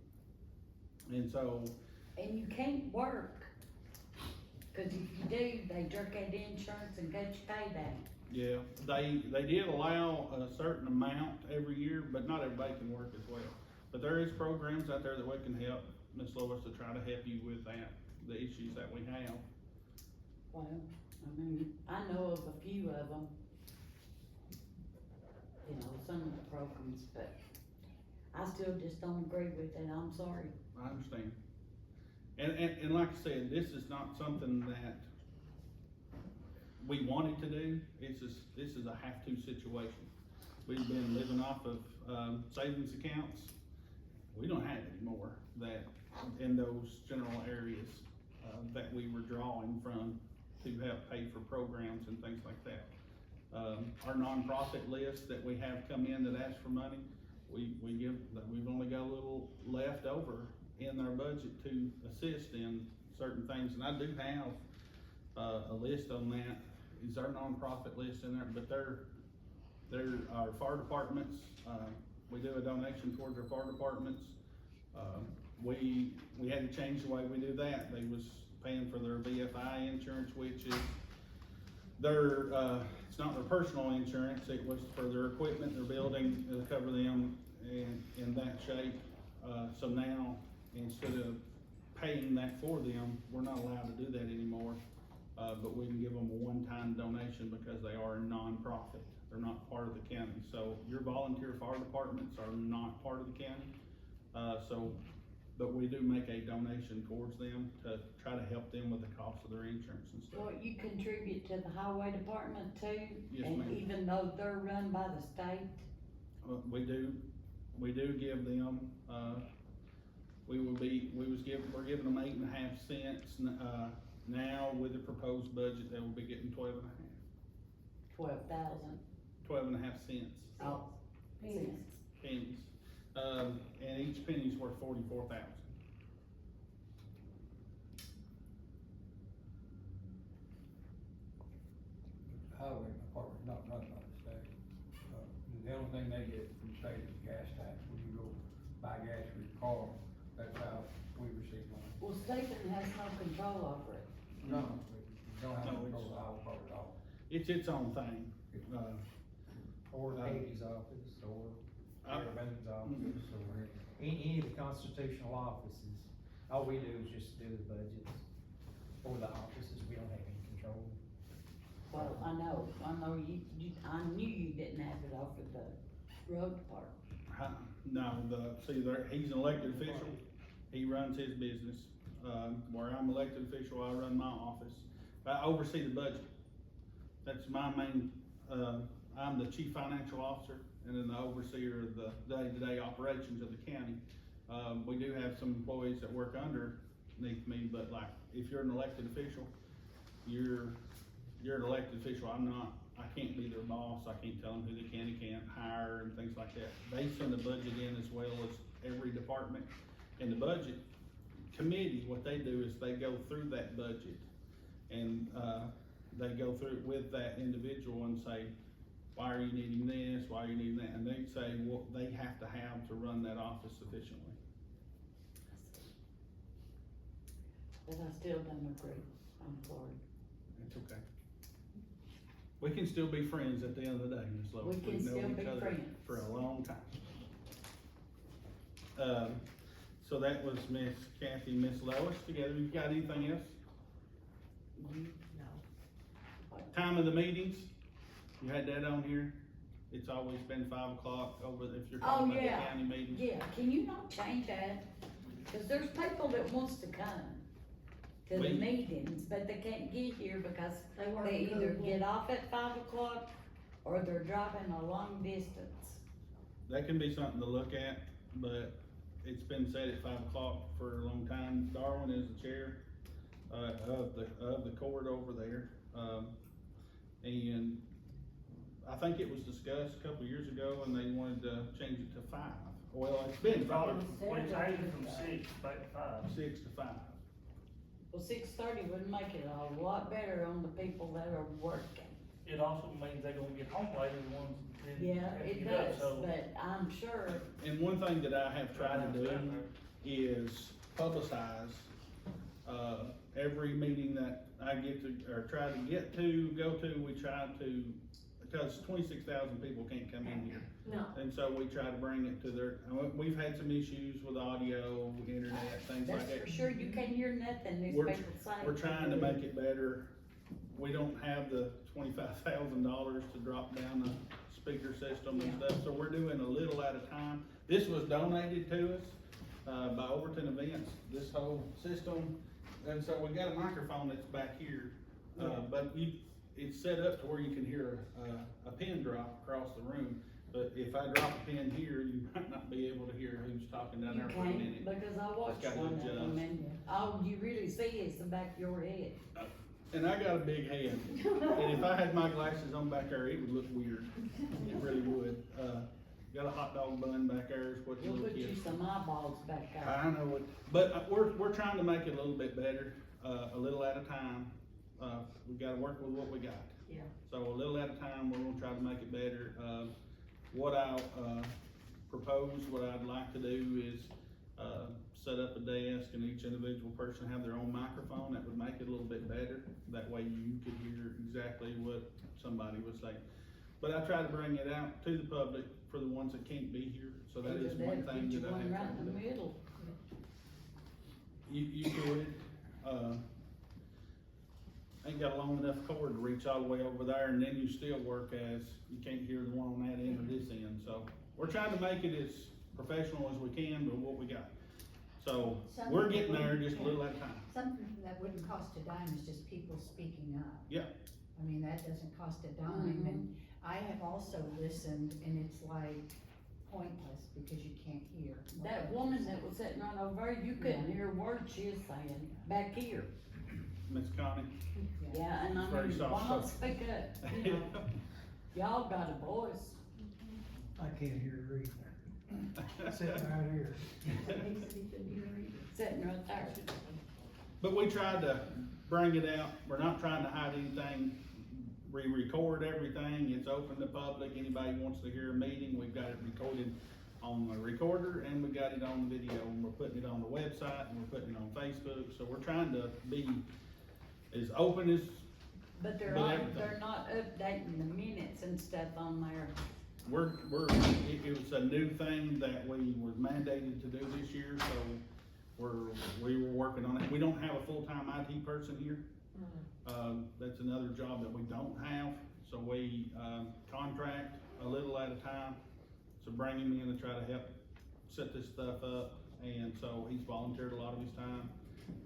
And so, And you can't work, cause if you do, they jerk that insurance and cut your pay down. yeah, they did allow a certain amount every year, but not everybody can work as well. But there is programs out there that we can help, Ms. Lois, to try to help you with that, the issues that we have. Well, I mean, I know of a few of them. You know, some of the programs, but I still just don't agree with it, I'm sorry. I understand. And like I said, this is not something that we wanted to do, this is a have-to situation. We've been living off of, savings accounts, we don't have anymore that, in those general areas, that we were drawing from to help pay for programs and things like that. Our nonprofit list that we have come in that ask for money, we've only got a little left over in our budget to assist in certain things, and I do have, a list on that. Is our nonprofit list in there, but they're our fire departments, we do a donation towards our fire departments. We had to change the way we do that. They was paying for their VFI insurance, which is their, it's not their personal insurance, it was for their equipment, their building, to cover them in that shape. So now, instead of paying that for them, we're not allowed to do that anymore. But we can give them a one-time donation because they are a non-profit. They're not part of the county. So your volunteer fire departments are not part of the county. But we do make a donation towards them to try to help them with the cost of their insurance and stuff. Well, you contribute to the highway department too? Yes, And ma'am. even though they're run by the state? We do give them, we're giving them 8.5 cents, now with the proposed budget, they will be getting 12.5. 12,000. 12.5 cents, Oh, Pennies. pennies. And each penny's worth 44,000. The highway department not run by the state. The only thing they get from the state is gas tax, when you go buy gas for your car, that's how we receive money. Well, Stephen has no control over it. No, we don't have No, to go it's- to the highway department at all. It's its own thing. Or Katie's office, or Fairbank's office, or any of the constitutional offices. All we do is just do the budgets for the offices, we don't have any control. Well, I know I knew you didn't have it off of the road department. No, he's an elected official, he runs his business. Where I'm elected official, I run my office. I oversee the budget. That's my main, I'm the chief financial officer and then the overseer of the day-to-day operations of the county. We do have some employees that work underneath me, but like, if you're an elected official, you're an elected official, I can't be their boss, I can't tell them who they can and can't hire and things like that. They send the budget in as well as every department. And the budget committee, what they do is they go through that budget and, they go through it with that individual and say, why are you needing this, why are you needing that? And they say what they have to run that office efficiently. But I still don't agree, I'm sorry. It's okay. We can still be friends at the end of the day, Ms. Lois. We can We've known still each be other friends. For a long time. So that was Miss Kathy, Miss Lois together. You got anything else? Time of the meetings, you had that on here. It's always been 5 o'clock over, if you're talking about the county meetings. Yeah, can you not change that? Cause there's people that wants to come to the We- meetings, but they can't get here because They work they either good. get off at 5 o'clock or they're driving a long distance. That can be something to look at, but it's been said at 5 o'clock for a long time. Darwin is the chair, of the court over there. And I think it was discussed a couple years ago and they wanted to change it to 5. Well, it's been 5, We changed it from 6 back to 5. 6 to 5. Well, 6:30 would make it a lot better on the people that are working. It also means they're gonna get home later, the ones that Yeah, have to it get up, does, so. but I'm sure, And one thing that I have tried to do is publicize, every meeting that I get to, or try to get to, go to, we try to, because 26,000 people can't come in here. No, And so we try to bring it to their, we've had some issues with audio, internet, things like that's that. for sure, you can't hear nothing these We're- people say. We're trying to make it better. We don't have the $25,000 to drop down the speaker system and stuff, so we're doing a little at a time. This was donated to us, by Overton Events, this whole system. And so we got a microphone that's back here, but it's set up to where you can hear a pin drop across the room. But if I drop a pin here, you might not be able to hear who's talking down You there for a can't, minute. because I watched got to one of them adjust. and all you really see is the back of your head. And I got a big head, and if I had my glasses on back there, it would look weird. It really would. Got a hot dog bun back there is what the You'll little put you kids. some eyeballs back there. I know it, but we're trying to make it a little bit better, a little at a time. We gotta work with what we got. Yeah. So a little at a time, we're gonna try to make it better. What I'll, propose, what I'd like to do is, set up a desk and each individual person have their own microphone. That would make it a little bit better. That way you could hear exactly what somebody was saying. But I try to bring it out to the public for the ones that can't be here, so that is one thing Get you that I one have right tried in to the do. middle. You could, ain't got a long enough cord to reach all the way over there, and then you still work as, you can't hear the one on that end or this end, so. We're trying to make it as professional as we can, but what we got. So, we're getting there just a little at a time. Something that wouldn't cost a dime is just people speaking up. Yeah. I mean, that doesn't cost a dime, and I have also listened, and it's like pointless because you can't hear. That woman that was sitting right over there, you couldn't hear a word she was saying back here. Miss Connie? Yeah, and I Very mean, soft why not spoken. speak up, you know? Y'all got a voice. I can't hear her either. Sitting right here. Sitting right there. But we tried to bring it out, we're not trying to hide anything, we record everything, it's open to public, anybody wants to hear a meeting, we've got it recorded on the recorder, and we got it on the video, and we're putting it on the website, and we're putting it on Facebook, so we're trying to be as open as, But But everything. they're not updating the minutes and stuff on there. it was a new thing that we were mandated to do this year, so we were working on it. We don't have a full-time IT person here. That's another job that we don't have, so we, contract a little at a time. So bring him in to try to help set this stuff up, and so he's volunteered a lot of his time,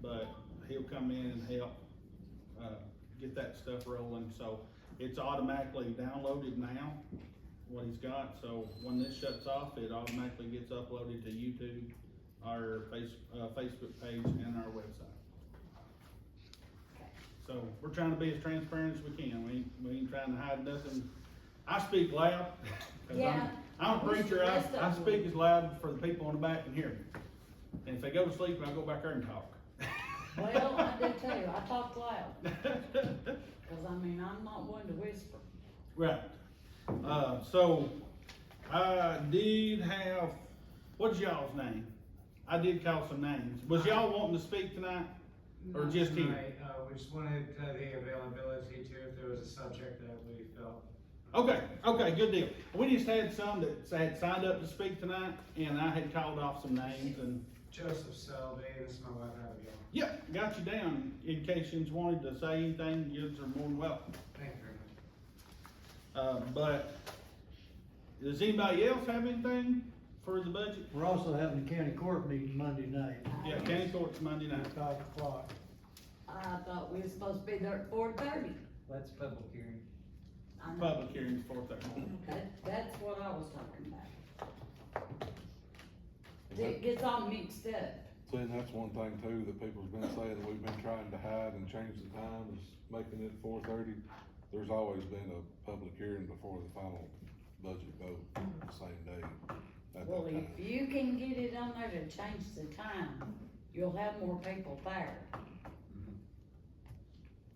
but he'll come in and help, get that stuff rolling, so it's automatically downloaded now, what he's got, so when this shuts off, it automatically gets uploaded to YouTube, our Facebook page, and our website. So we're trying to be as transparent as we can, we ain't trying to hide nothing. I speak loud, 'cause Yeah, I'm a I wish the preacher, rest of I them speak would. as loud for the people in the back can hear me. And if they go to sleep, I go back there and talk. Well, I do too, I talk loud, cause I mean, I'm not one to whisper. Right, so, I did have, what's y'all's name? I did call some names, was y'all wanting to speak tonight? Or just here? Tonight, we just wanted the availability to, if there was a subject that we felt. Okay, good deal. We just had some that had signed up to speak tonight, and I had called off some names and, Joseph Selby, this is my wife Abigail. yep, got you down. In case you wanted to say anything, you are more than welcome. Thank you very much. But, does anybody else have anything for the budget? We're also having the county court meeting Monday night, Yeah, county court's Monday night. at 5 o'clock. I thought we were supposed to be there at 4:30. That's public hearing. I know. Public hearing's 4:30. That's what I was talking about. It gets all mixed up. See, and that's one thing too, that people's been saying, that we've been trying to hide and change the time, is making it 4:30. There's always been a public hearing before the final budget vote, the same day, at Well, that time. if you can get it on there to change the time, you'll have more people there.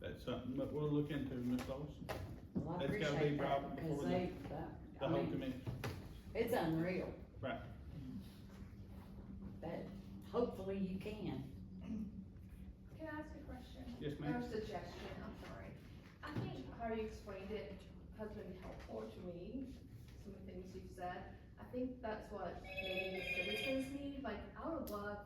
That's something that we'll look into, Ms. Lawson. Well, I That's gotta be appreciate brought that, before because the I whole mean, committee. it's unreal, Right. but hopefully you can. Can I ask a question? Yes, ma'am. Or a suggestion, I'm sorry. I think how you explained it has been helpful to me, some of the things you've said. I think that's what maybe the citizens need, like, I would love,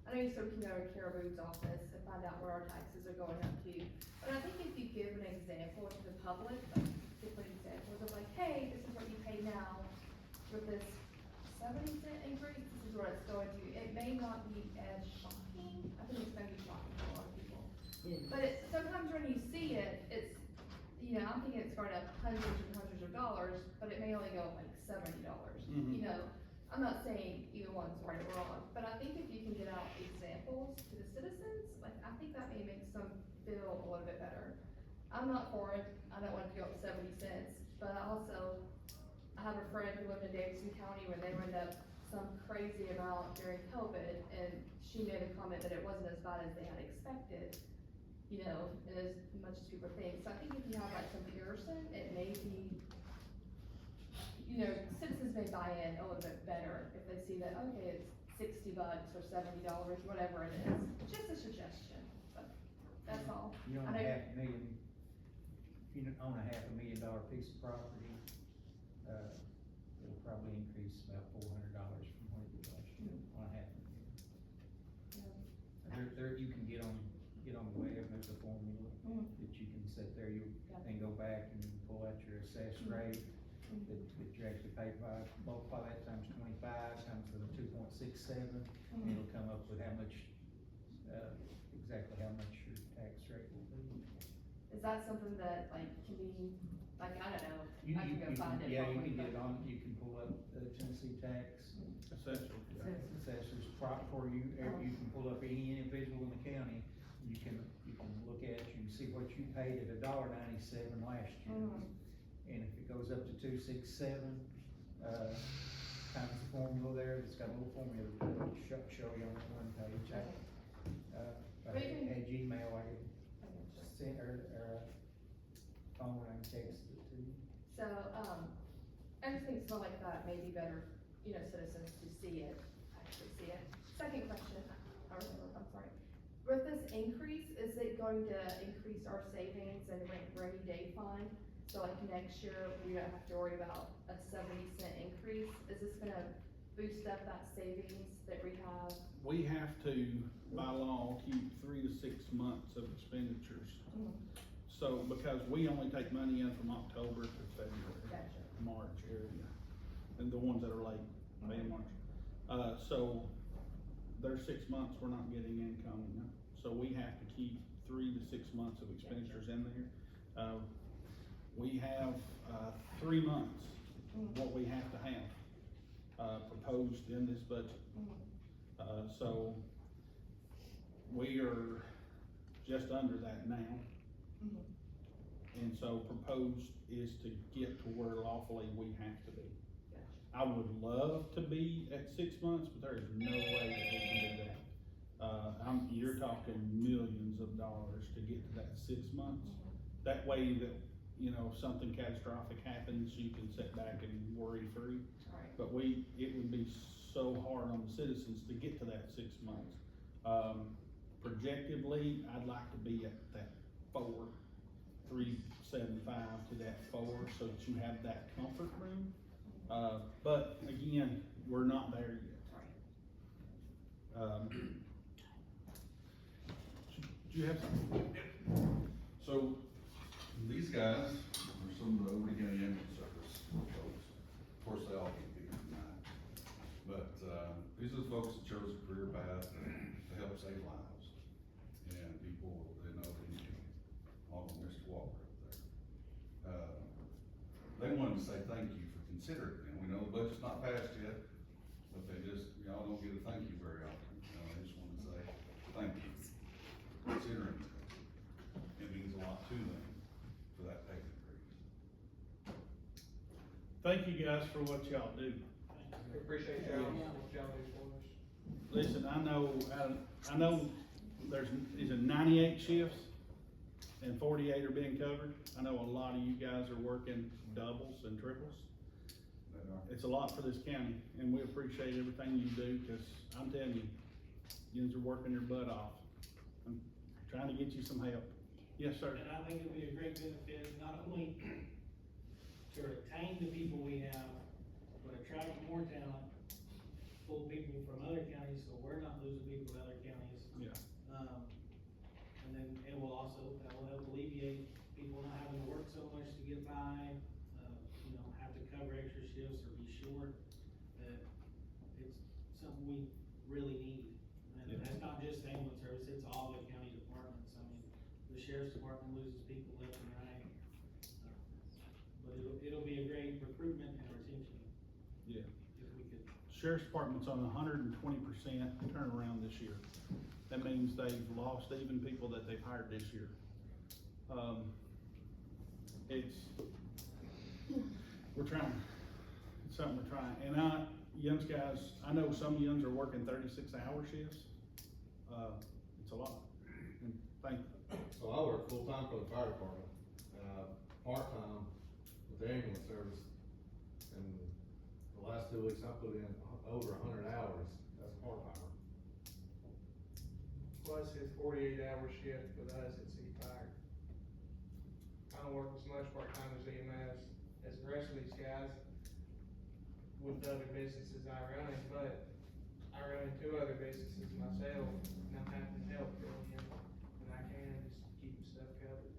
I know you said we can go to Caribou's office and find out where our taxes are going up to. But I think if you give an example to the public, like, different examples of like, hey, this is what you pay now with this 70-cent increase, this is where it's going to, it may not be as shocking. I think it's gonna be shocking to a lot of people. Yeah. But it's, sometimes when you see it, it's, you know, I'm thinking it's going up hundreds and hundreds of dollars, but it may only go up like $70. Mhm. You know, I'm not saying either one's right or wrong, but I think if you can get out examples to the citizens, like, I think that may make some feel a little bit better. I'm not for it, I don't want it to go up 70 cents, but I have a friend who lived in Davidson County where they went up some crazy amount during COVID, and she made a comment that it wasn't as bad as they had expected, you know, and as much as people think. So I think if you have like comparison, it may be, you know, citizens may buy in a little bit better if they see that, okay, it's $60 or $70, whatever it is. Just a suggestion, but that's all. You own I a know- $500,000, if you own a $500,000 piece of property, it'll probably increase about $400 from what it was last year on a $500,000. There, you can get on the web, there's a formula Mhm. that you can sit there, and go back and pull out your assessed rate, that you actually pay by, multiply that times 25, times the 2.67, and it'll come up with how much, exactly how much your tax rate will be. Is that something that like can be, like, I don't know, You, I can go find it. yeah, you probably, can get but- it on, you can pull up Tennessee tax Essentially. assessors for you, or you can pull up any individual in the county. You can look at, you can see what you paid at $1.97 last year. Mhm. And if it goes up to 267, times the formula there, it's got a little formula that show you on that one page. If I had Gmail, I could send, or phone, I can text it to you. So, I just think something like that may be better, you know, citizens to see it, actually see it. Second question, I'm sorry. With this increase, is it going to increase our savings and rainy day fund? So like next year, we don't have to worry about a 70-cent increase? Is this gonna boost up that savings that we have? We have to, by law, keep 3 to 6 months of expenditures. Mhm. So, because we only take money in from October to February, Gotcha. March area, and the ones that are late, May and March. So, there's 6 months we're not getting income, so we have to keep 3 to 6 months of expenditures in there. We have, 3 months, what we have to have, proposed in this budget. So, we are just under that now. And so proposed is to get to where lawfully we have to be. I would love to be at 6 months, but there is no way that we can do that. You're talking millions of dollars to get to that 6 months. That way that, you know, if something catastrophic happens, you can sit back and worry free. Right. But it would be so hard on the citizens to get to that 6 months. Projectively, I'd like to be at that 375 to that 4, so that you have that comfort room. But again, we're not there yet. Do you have something? So, these guys are some of the Overton County Ambulance Service folks. Of course, they all can't be here tonight. But, these are the folks that chose a career path to help save lives. And people, they know they need all of Mr. Walker up there. They wanted to say thank you for considering it. And we know the budget's not passed yet, but y'all don't get a thank you very often. You know, they just want to say thank you for considering it. It means a lot to them for that pay increase. Thank you guys for what y'all do. We appreciate y'all, what y'all do for us. Listen, I know there's 98 shifts and 48 are being covered. I know a lot of you guys are working doubles and triples. It's a lot for this county, and we appreciate everything you do, cause I'm telling you, yous are working your butt off. I'm trying to get you some help. Yes, sir. And I think it'd be a great benefit, not only to retain the people we have, but attract more talent, pull people from other counties, so we're not losing people to other counties. Yeah. And then that will help alleviate people not having to work so much to get by, have to cover extra shifts or be short, that it's something we really need. And that's not just ambulance service, it's all the county departments. I mean, the sheriff's department loses people left and right. But it'll be a great recruitment and retention. Yeah. If we could. Sheriff's Department's on 120% turnaround this year. That means they've lost even people that they've hired this year. We're trying, it's something we're trying, and Young's guys, I know some Youngs are working 36-hour shifts. It's a lot, and thank you. So I work full-time for the fire department, part-time with the ambulance service. And the last 2 weeks I put in over 100 hours as a part-timer. Plus his 48-hour shift with us at City Fire. I don't work as much part-time as EMS as the rest of these guys with the other businesses I run, but I run 2 other businesses myself, and I'm having help filling in when I can, just keep stuff covered.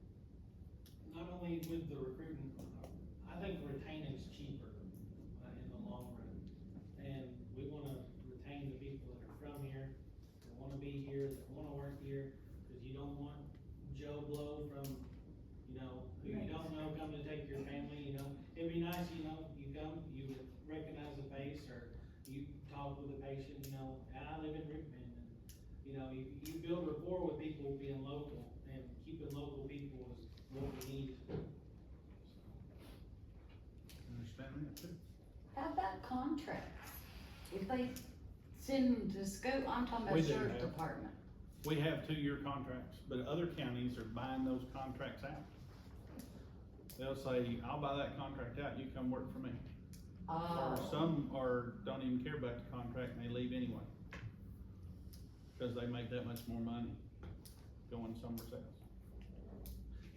Not only with the recruiting, I think retaining's cheaper, in the long run. And we wanna retain the people that are from here, that wanna be here, that wanna work here, cause you don't want Joe Blow from, who you don't know coming to take your family, It'd be nice, you come, you would recognize the face, or you talk with the patient, I live in Rickman, and, you build rapport with people being local, and keeping local people is what we need. Understand that too? How about contracts? If they send them to school, I'm talking We about do sheriff's have- department. We have 2-year contracts, but other counties are buying those contracts out. They'll say, I'll buy that contract out, you come work for me. Or some don't even care about the contract and they leave anyway. Cause they make that much more money going somewhere else.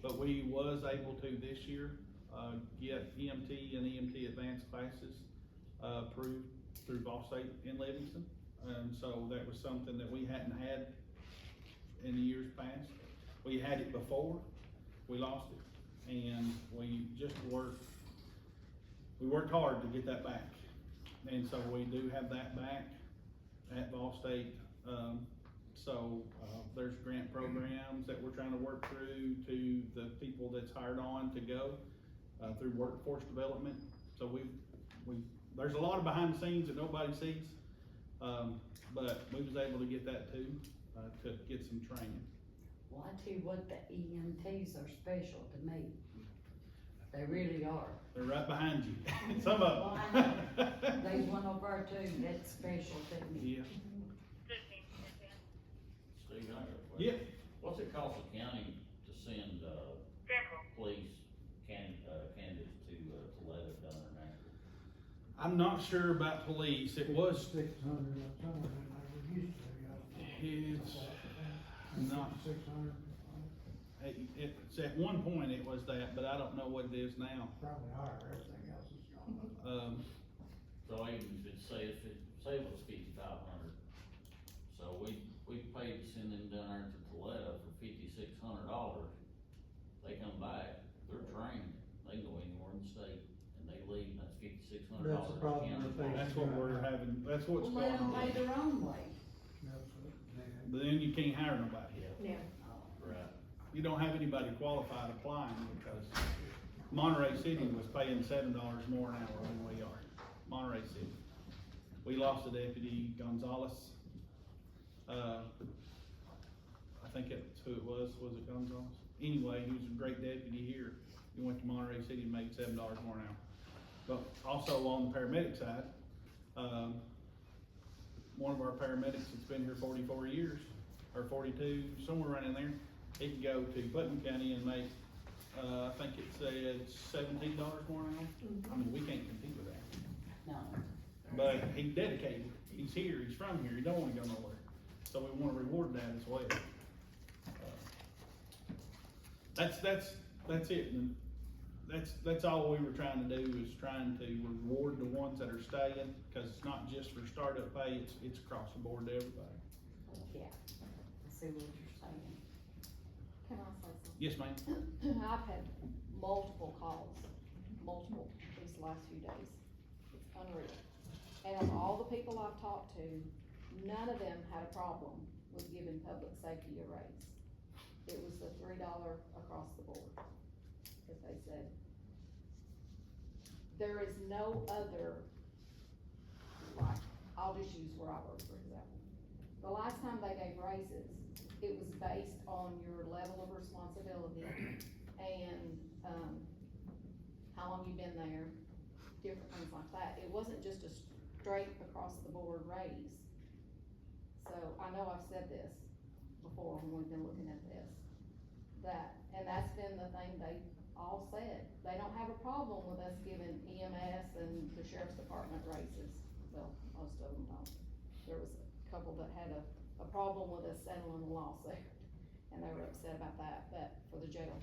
But we was able to this year, get EMT and EMT advanced classes, approved through Ball State in Livingston. And so that was something that we hadn't had in the years past. We had it before, we lost it, and we just worked hard to get that back. And so we do have that back at Ball State. There's grant programs that we're trying to work through to the people that's hired on to go, through workforce development. So there's a lot of behind the scenes that nobody sees, but we was able to get that too, to get some training. Well, I tell you what, the EMTs are special to me. They really are. They're right behind you, some Well, of I them. There's one over there too, that's special to me. Yeah, Steve, I got a question. yeah, What's it cost the county to send, police candidates to let it done or Nashville? I'm not sure about police, it was, 600 or somewhere, like we used to, it's not, 600, it's, at one point it was that, but I don't know what it is now. probably higher, everything else is gone. So even if it, say it was 5,500, so we paid to send them down there to Toledo for $5,600. They come back, they're trained, they can go anywhere in the state, and they leave, and that's $5,600. That's the problem with these. That's what we're having, that's what's Well, going let them pay on. their own way. Absolutely. But then you can't hire nobody. Yeah. Right. You don't have anybody qualified applying because Monterey City was paying $7 more an hour than we are. Monterey City. We lost a deputy, Gonzalez. I think that's who it was it Gonzalez? Anyway, he was a great deputy here. He went to Monterey City and made $7 more an hour. But also on the paramedic side, one of our paramedics that's been here 44 years, or 42, somewhere around in there, he could go to Putnam County and make, I think it said $17 more an hour. I mean, we can't compete with that. No. But he's dedicated, he's here, he's from here, he don't wanna go nowhere, so we wanna reward that as well. That's it, and that's all we were trying to do, is trying to reward the ones that are staying, cause it's not just for startup pay, it's across the board to everybody. Yeah, I see what you're saying. Can I say something? Yes, ma'am? I've had multiple calls, these last few days. It's unreal. And of all the people I've talked to, none of them had a problem with giving public safety a raise. It was the $3 across the board, that they said. There is no other, like, I'll just use where I work, for example. The last time they gave raises, it was based on your level of responsibility and, how long you've been there, different things like that. It wasn't just a straight across the board raise. So I know I've said this before when we've been looking at this, and that's been the thing they all said. They don't have a problem with us giving EMS and the sheriff's department raises. Well, most of them don't. There was a couple that had a problem with us settling a lawsuit, and they were upset about that, but for the jail.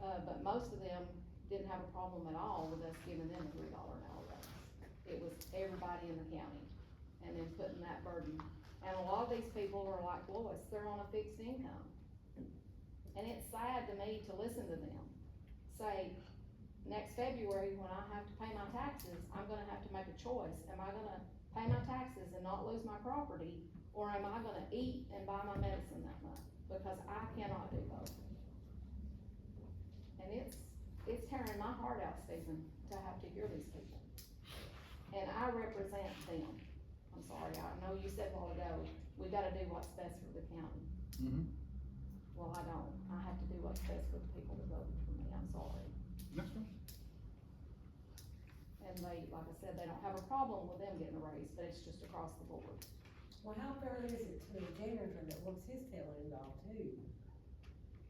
But most of them didn't have a problem at all with us giving them a $3 an hour raise. It was everybody in the county, and then putting that burden. And a lot of these people are like Lois, they're on a fixed income. And it's sad to me to listen to them say, next February, when I have to pay my taxes, I'm gonna have to make a choice. Am I gonna pay my taxes and not lose my property, or am I gonna eat and buy my medicine that month? Because I cannot do both. And it's tearing my heart out, Stephen, to have to hear these people. And I represent them. I'm sorry, I know you said a while ago, we gotta do what's best for the county. Mm-hmm. Well, I don't. I have to do what's best for the people that voted for me, I'm sorry. That's fine. And they, like I said, they don't have a problem with them getting a raise, but it's just across the board. Well, how fair is it to the janitor that works his tail end off too?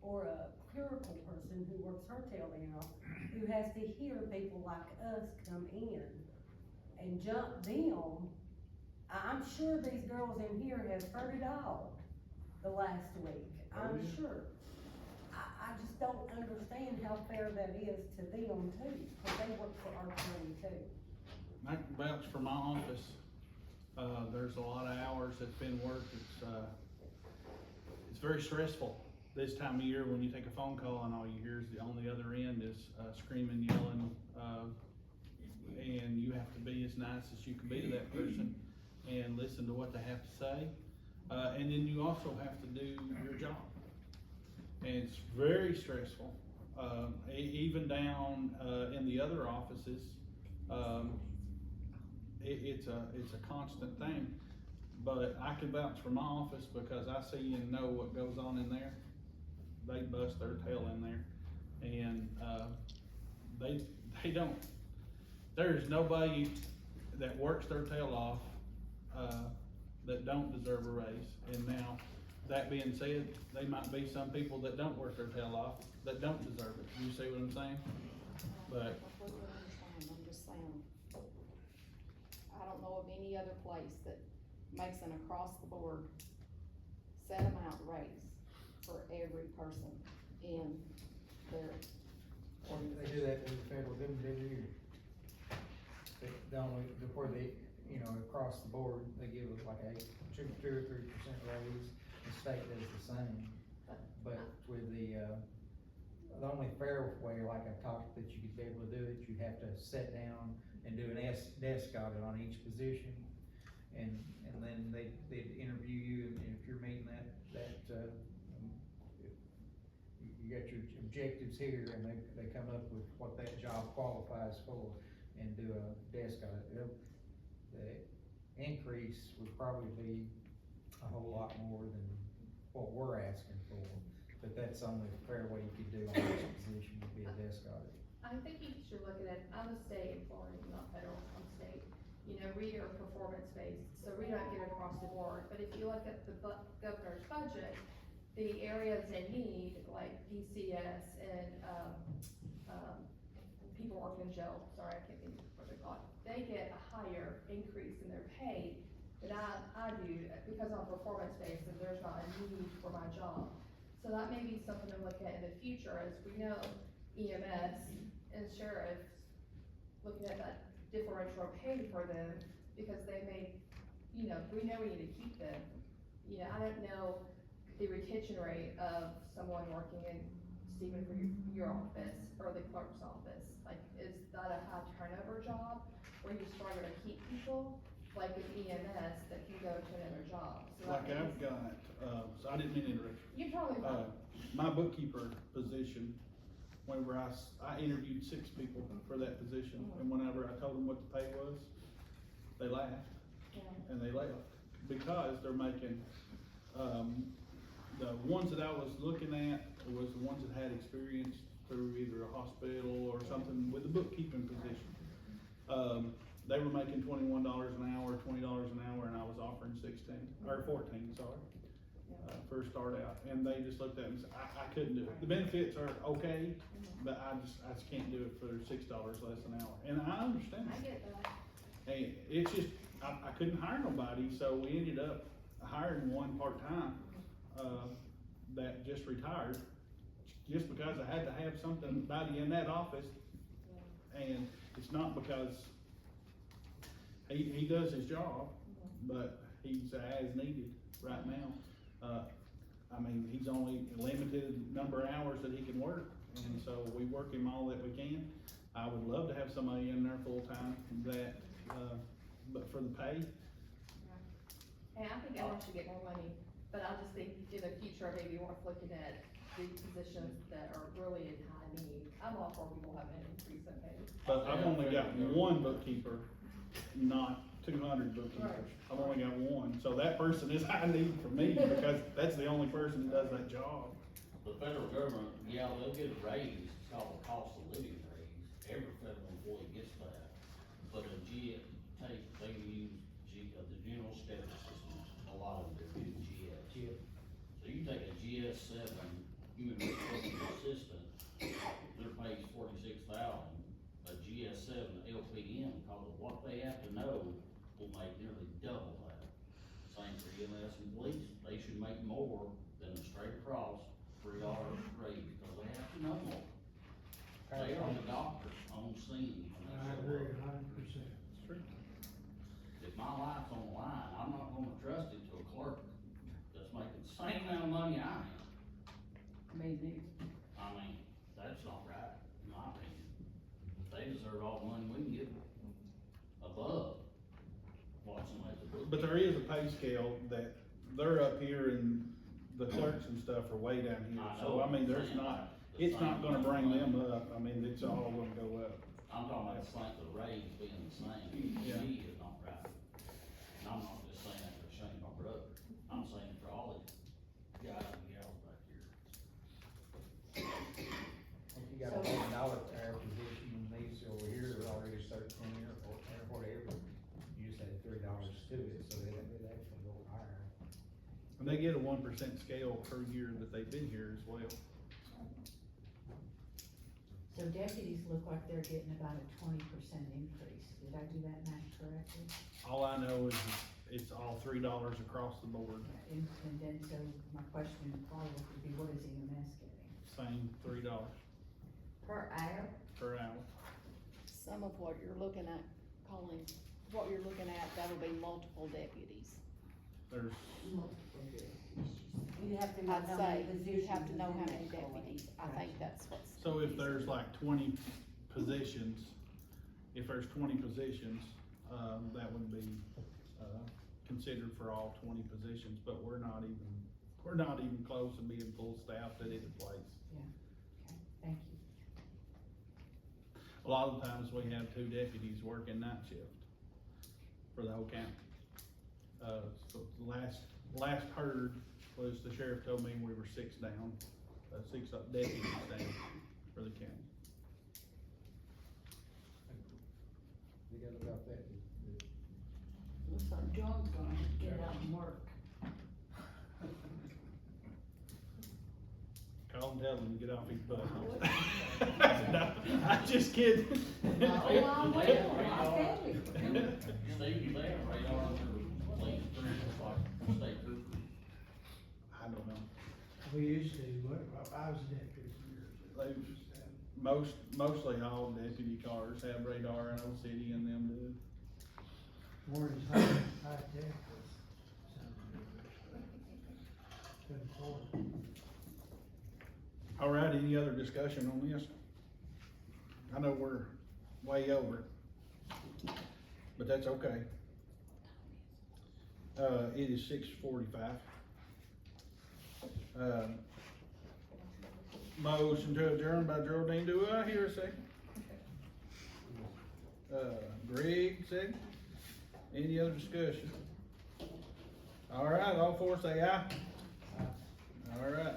Or a clerical person who works her tail end off, who has to hear people like us come in and jump them. I'm sure these girls in here have heard it all the last week, I'm sure. I just don't understand how fair that is to them too, cause they work for our county too. I can vouch for my office. There's a lot of hours that's been worked. It's very stressful this time of year when you take a phone call and all you hear is on the other end is screaming, yelling, and you have to be as nice as you can be to that person and listen to what they have to say. And then you also have to do your job. And it's very stressful. Even down in the other offices, it's a constant thing. But I can vouch for my office because I see and know what goes on in there. they bust their tail in there. And, they don't, there's nobody that works their tail off, that don't deserve a raise. And now, that being said, they might be some people that don't work their tail off, that don't deserve it. You see what I'm saying? But, I completely understand, I'm just saying, I don't know of any other place that makes an across-the-board set amount raise for every person in their They organization. do that with the federal government every year. They only, before they, you know, across the board, they give us like a 2 or 3% raise, the state does the same. But with the only fair way, like I talked, that you could be able to do it, you'd have to sit down and do an desk audit on each position. And then they'd interview you, and if you're meeting you got your objectives here, and they come up with what that job qualifies for, and do a desk audit. The increase would probably be a whole lot more than what we're asking for, but that's only a fair way you could do on each position would be a desk audit. I think you should look at it, I'm a state employee, not federal, I'm state. You know, we are performance-based, so we don't get across the board, but if you look at the governor's budget, the areas they need, like DCS and, people working in jail, sorry, I can't think of what they're called, they get a higher increase in their pay than I do, because I'm performance-based and there's not a need for my job. So that may be something to look at in the future, as we know EMS and sheriffs, looking at that differential pay for them, because they may, you know, we know we need to keep them. You know, I don't know the retention rate of someone working in, Stephen, for your office, or the clerk's office. Like, is that a high turnover job, where you struggle to keep people, like an EMS that can go to another job? So that like I've means- got, so I didn't mean to interrupt you. You're totally fine. My bookkeeper position, whenever I interviewed 6 people for that position, and whenever I told them what the pay was, they laughed, Yeah. and they left, because they're making, the ones that I was looking at was the ones that had experience through either a hospital or something with the bookkeeping position. They were making $21 an hour, $20 an hour, and I was offering 16, or 14, sorry. For a start out, and they just looked at me and said, I couldn't do it. The benefits are okay, but I just can't do it for $6 less an hour, and I understand. I get that. And it's just, I couldn't hire nobody, so we ended up hiring one part-time, that just retired, just because I had to have somebody in that office. And it's not because he does his job, but he's as needed right now. I mean, he's only limited number of hours that he can work, and so we work him all that we can. I would love to have somebody in there full-time that, but for the pay, Hey, I think everyone should get more money, but I just think in the future, maybe worth looking at the positions that are really in high need. I'm all for people having an increase in pay. but I've only got one bookkeeper, not 200 bookkeepers. Right. I've only got one, so that person is high need for me, because that's the only person that does that job. The federal government, yeah, they'll get a raise, it's called a cost of living raise, every federal employee gets that. But they use the general status system, a lot of them do GS. So you take a GS7, human resources assistant, their pay is $46,000. A GS7 LPN, because of what they have to know, will make nearly double that. Same for EMS and police, they should make more than a straight across $3 raise, because they have to know more. They are the doctors on scene. when they I show agree up. 100%. If my life's on the line, I'm not gonna trust it to a clerk that's making the same amount of money I am. Me neither. I mean, that's not right, in my opinion. They deserve all the money we can give them, above what somebody's a book. But there is a pay scale that they're up here and the clerks and stuff are way down here. So, I mean, there's not, it's not gonna bring them up. I mean, it's all gonna go up. I'm talking about the raise being the same, to Yeah. me, is not right. And I'm not just saying that to shame my brother, I'm saying for all the guys and gals back here. And they get a 1% scale per year that they've been here as well. So deputies look like they're getting about a 20% increase. Did I do that math correctly? All I know is it's all $3 across the board, And then, so my question and follow-up would be, what is EMS getting? same $3 Per hour? per hour. Some of what you're looking at, Colleen, what you're looking at, that'll be multiple deputies. There's, You have to know I'd how say, many you'd have to positions know is how in many that column. deputies, I think that's what's. so if there's like 20 positions, if there's 20 positions, that would be, considered for all 20 positions, but we're not even close to being full staffed at any place. Okay, thank you. A lot of times we have 2 deputies working night shift for the whole county. So the last heard was the sheriff told me we were 6 down, 6 deputies down for the county. You got about that? Looks like John's gonna get out and work. Call and tell him to get off his butt. No, I'm just kidding. Oh, I will, I'll tell you. Steve, they have radar for police, like state troopers. I don't know. We used to, I was a deputy for years. They, mostly all deputy cars have radar in Old City and them do. Weren't as high tech as some of the others. Couldn't afford it. All right, any other discussion on this? I know we're way over, but that's okay. It is 6:45. Motion to adjourn by Geraldine, do I hear a second? Greg, second. Any other discussion? All right, all four say aye. All right.